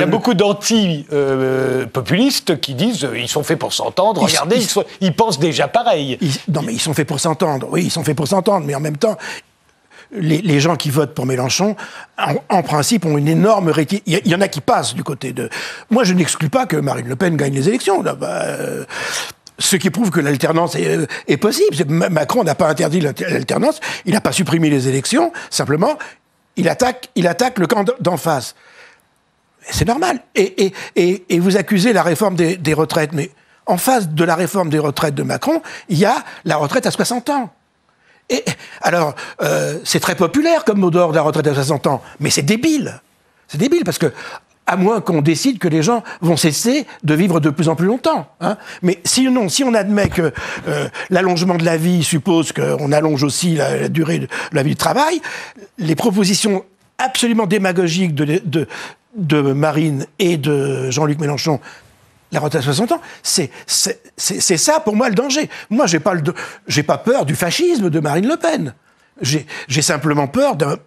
Speaker 1: beaucoup d'anti-populistes qui disent ils sont faits pour s'entendre, regardez, ils pensent déjà pareil.
Speaker 3: Non, mais ils sont faits pour s'entendre. Oui, ils sont faits pour s'entendre, mais en même temps... Les gens qui votent pour Mélenchon, en principe, ont une énorme réticence. Il y en a qui passent du côté de... Moi, je n'exclus pas que Marine Le Pen gagne les élections. Là, ce qui prouve que l'alternance est possible. Macron n'a pas interdit l'alternance, il n'a pas supprimé les élections, simplement, il attaque le camp d'en face. C'est normal. Et vous accusez la réforme des retraites, mais en face de la réforme des retraites de Macron, il y a la retraite à 60 ans. Et alors, c'est très populaire comme mot d'ordre de la retraite à 60 ans, mais c'est débile. C'est débile parce que, à moins qu'on décide que les gens vont cesser de vivre de plus en plus longtemps. Hein. Mais si on admet que l'allongement de la vie suppose qu'on allonge aussi la durée de la vie de travail, les propositions absolument démagogiques de Marine et de Jean-Luc Mélenchon, la retraite à 60 ans, c'est ça pour moi le danger. Moi, j'ai pas peur du fascisme de Marine Le Pen. J'ai simplement peur d'un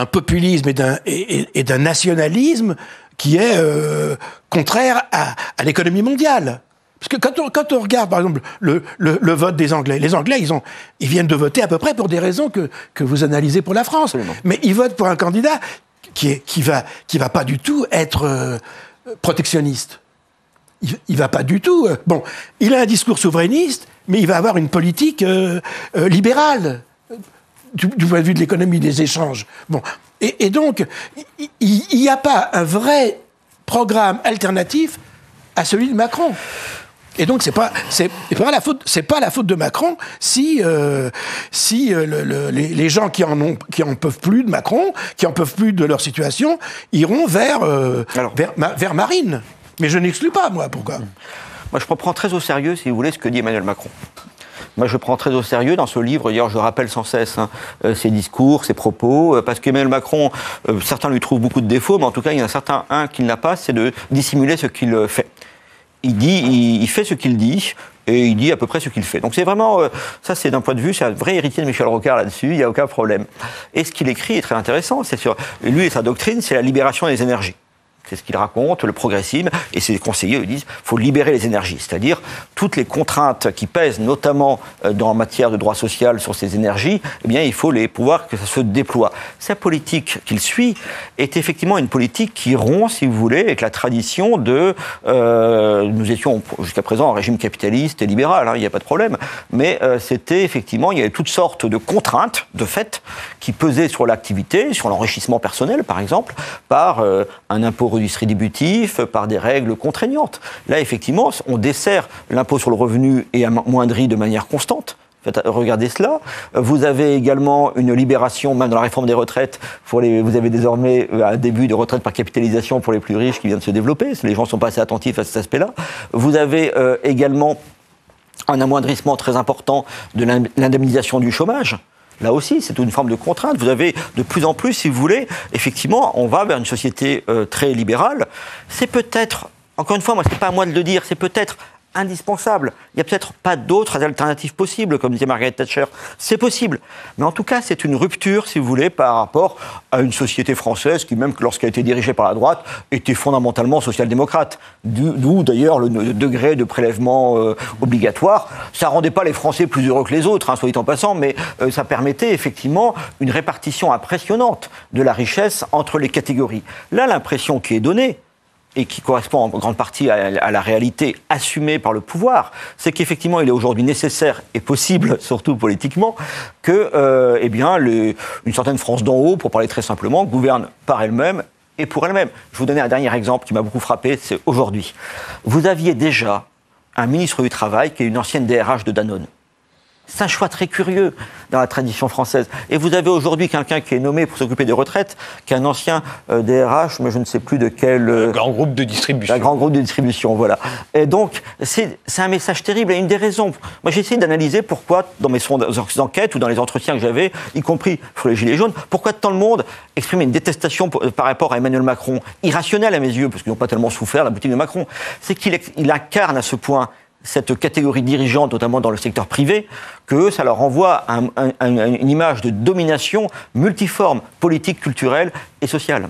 Speaker 3: populisme et d'un nationalisme qui est contraire à l'économie mondiale. Parce que quand on regarde, par exemple, le vote des Anglais, les Anglais, ils viennent de voter à peu près pour des raisons que vous analysez pour la France. Absolument. Mais ils votent pour un candidat qui va pas du tout être protectionniste. Il va pas du tout... bon, il a un discours souverainiste, mais il va avoir une politique libérale, du point de vue de l'économie des échanges. Bon, et donc, il n'y a pas un vrai programme alternatif à celui de Macron. Et donc c'est pas la faute de Macron si les gens qui en peuvent plus de Macron, qui en peuvent plus de leur situation, iront vers Marine. Mais je n'exclus pas, moi. Pourquoi ?
Speaker 2: Moi, je prends très au sérieux, si vous voulez, ce que dit Emmanuel Macron. Moi, je prends très au sérieux dans ce livre, d'ailleurs, je rappelle sans cesse ses discours, ses propos, parce qu'Emmanuel Macron, certains lui trouvent beaucoup de défauts, mais en tout cas, il y en a un qu'il n'a pas, c'est de dissimuler ce qu'il fait. Il fait ce qu'il dit, et il dit à peu près ce qu'il fait. Donc c'est vraiment, ça c'est d'un point de vue, c'est un vrai héritier de Michel Rocard là-dessus, il n'y a aucun problème. Et ce qu'il écrit est très intéressant, c'est sur lui et sa doctrine, c'est la libération des énergies. C'est ce qu'il raconte, le progressisme, et ses conseillers lui disent qu'il faut libérer les énergies, c'est-à-dire toutes les contraintes qui pèsent, notamment en matière de droit social sur ces énergies, eh bien il faut les pouvoir que ça se déploie. Sa politique qu'il suit est effectivement une politique qui rompt, si vous voulez, avec la tradition de... nous étions jusqu'à présent en régime capitaliste et libéral, il n'y a pas de problème, mais c'était effectivement, il y avait toutes sortes de contraintes, de fait, qui pesaient sur l'activité, sur l'enrichissement personnel, par exemple, par un impôt distributif, par des règles contraignantes. Là, effectivement, on dessert l'impôt sur le revenu et amoindrit de manière constante. Regardez cela. Vous avez également une libération, même dans la réforme des retraites. Vous avez désormais un début de retraite par capitalisation pour les plus riches qui vient de se développer. Les gens ne sont pas assez attentifs à cet aspect-là. Vous avez également un amoindrissement très important de l'indemnisation du chômage. Là aussi, c'est une forme de contrainte. Vous avez de plus en plus, si vous voulez, effectivement, on va vers une société très libérale. C'est peut-être, encore une fois, moi, c'est pas à moi de le dire, c'est peut-être indispensable. Il n'y a peut-être pas d'autres alternatives possibles, comme disait Margaret Thatcher. C'est possible. Mais en tout cas, c'est une rupture, si vous voulez, par rapport à une société française qui, même lorsqu'elle a été dirigée par la droite, était fondamentalement social-démocrate. D'où, d'ailleurs, le degré de prélèvement obligatoire. Ça ne rendait pas les Français plus heureux que les autres, soit dit en passant, mais ça permettait effectivement une répartition impressionnante de la richesse entre les catégories. Là, l'impression qui est donnée, et qui correspond en grande partie à la réalité assumée par le pouvoir, c'est qu'effectivement, il est aujourd'hui nécessaire et possible, surtout politiquement, que une certaine France d'en haut, pour parler très simplement, gouverne par elle-même et pour elle-même. Je vais vous donner un dernier exemple qui m'a beaucoup frappé, c'est aujourd'hui. Vous aviez déjà un ministre du Travail qui est une ancienne DRH de Danone. C'est un choix très curieux dans la tradition française. Et vous avez aujourd'hui quelqu'un qui est nommé pour s'occuper des retraites, qui est un ancien DRH, mais je ne sais plus de quel...
Speaker 1: grand groupe de distribution.
Speaker 2: Un grand groupe de distribution, voilà. Et donc, c'est un message terrible. Et une des raisons... Moi, j'ai essayé d'analyser pourquoi, dans mes enquêtes ou dans les entretiens que j'avais, y compris sur les Gilets jaunes, pourquoi tant le monde exprimait une détestation par rapport à Emmanuel Macron, irrationnelle à mes yeux, parce qu'ils n'ont pas tellement souffert la boutique de Macron. C'est qu'il incarne à ce point cette catégorie dirigeante, notamment dans le secteur privé, que ça leur renvoie une image de domination multiforme, politique, culturelle et sociale.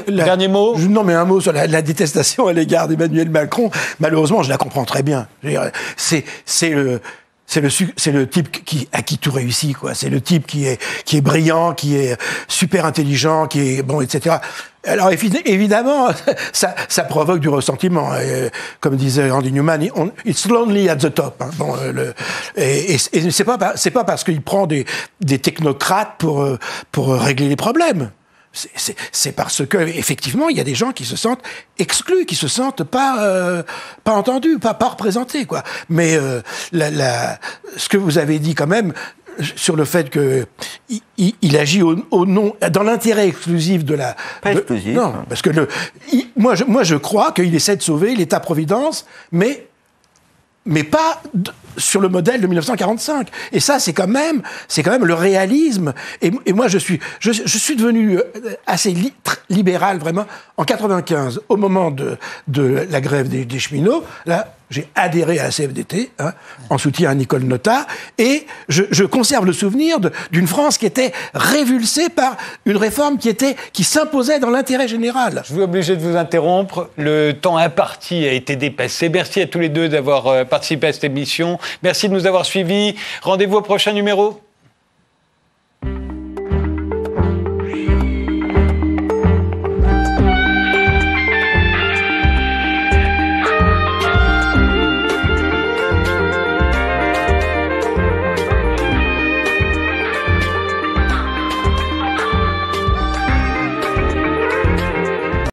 Speaker 1: Dernier mot.
Speaker 3: Non, mais un mot sur la détestation à l'égard d'Emmanuel Macron. Malheureusement, je la comprends très bien. C'est le type à qui tout réussit, quoi. C'est le type qui est brillant, qui est super intelligent, qui est bon, etc. Alors évidemment, ça provoque du ressentiment. Comme disait Randy Newman, it's lonely at the top. Bon, et c'est pas parce qu'il prend des technocrates pour régler les problèmes. C'est parce que effectivement, il y a des gens qui se sentent exclus, qui se sentent pas entendus, pas représentés, quoi. Mais ce que vous avez dit quand même sur le fait que il agit au nom, dans l'intérêt exclusif de la...
Speaker 2: Pas exclusif.
Speaker 3: Non, parce que moi je crois qu'il essaie de sauver l'État-providence, mais pas sur le modèle de 1945. Et ça, c'est quand même le réalisme. Et moi, je suis devenu assez libéral, vraiment, en 95, au moment de la grève des cheminots. Là, j'ai adhéré à la CFDT, en soutien à Nicole Notat, et je conserve le souvenir d'une France qui était révulsée par une réforme qui s'imposait dans l'intérêt général.
Speaker 1: Je suis obligé de vous interrompre. Le temps imparti a été dépassé. Merci à tous les deux d'avoir participé à cette émission. Merci de nous avoir suivis. Rendez-vous au prochain numéro.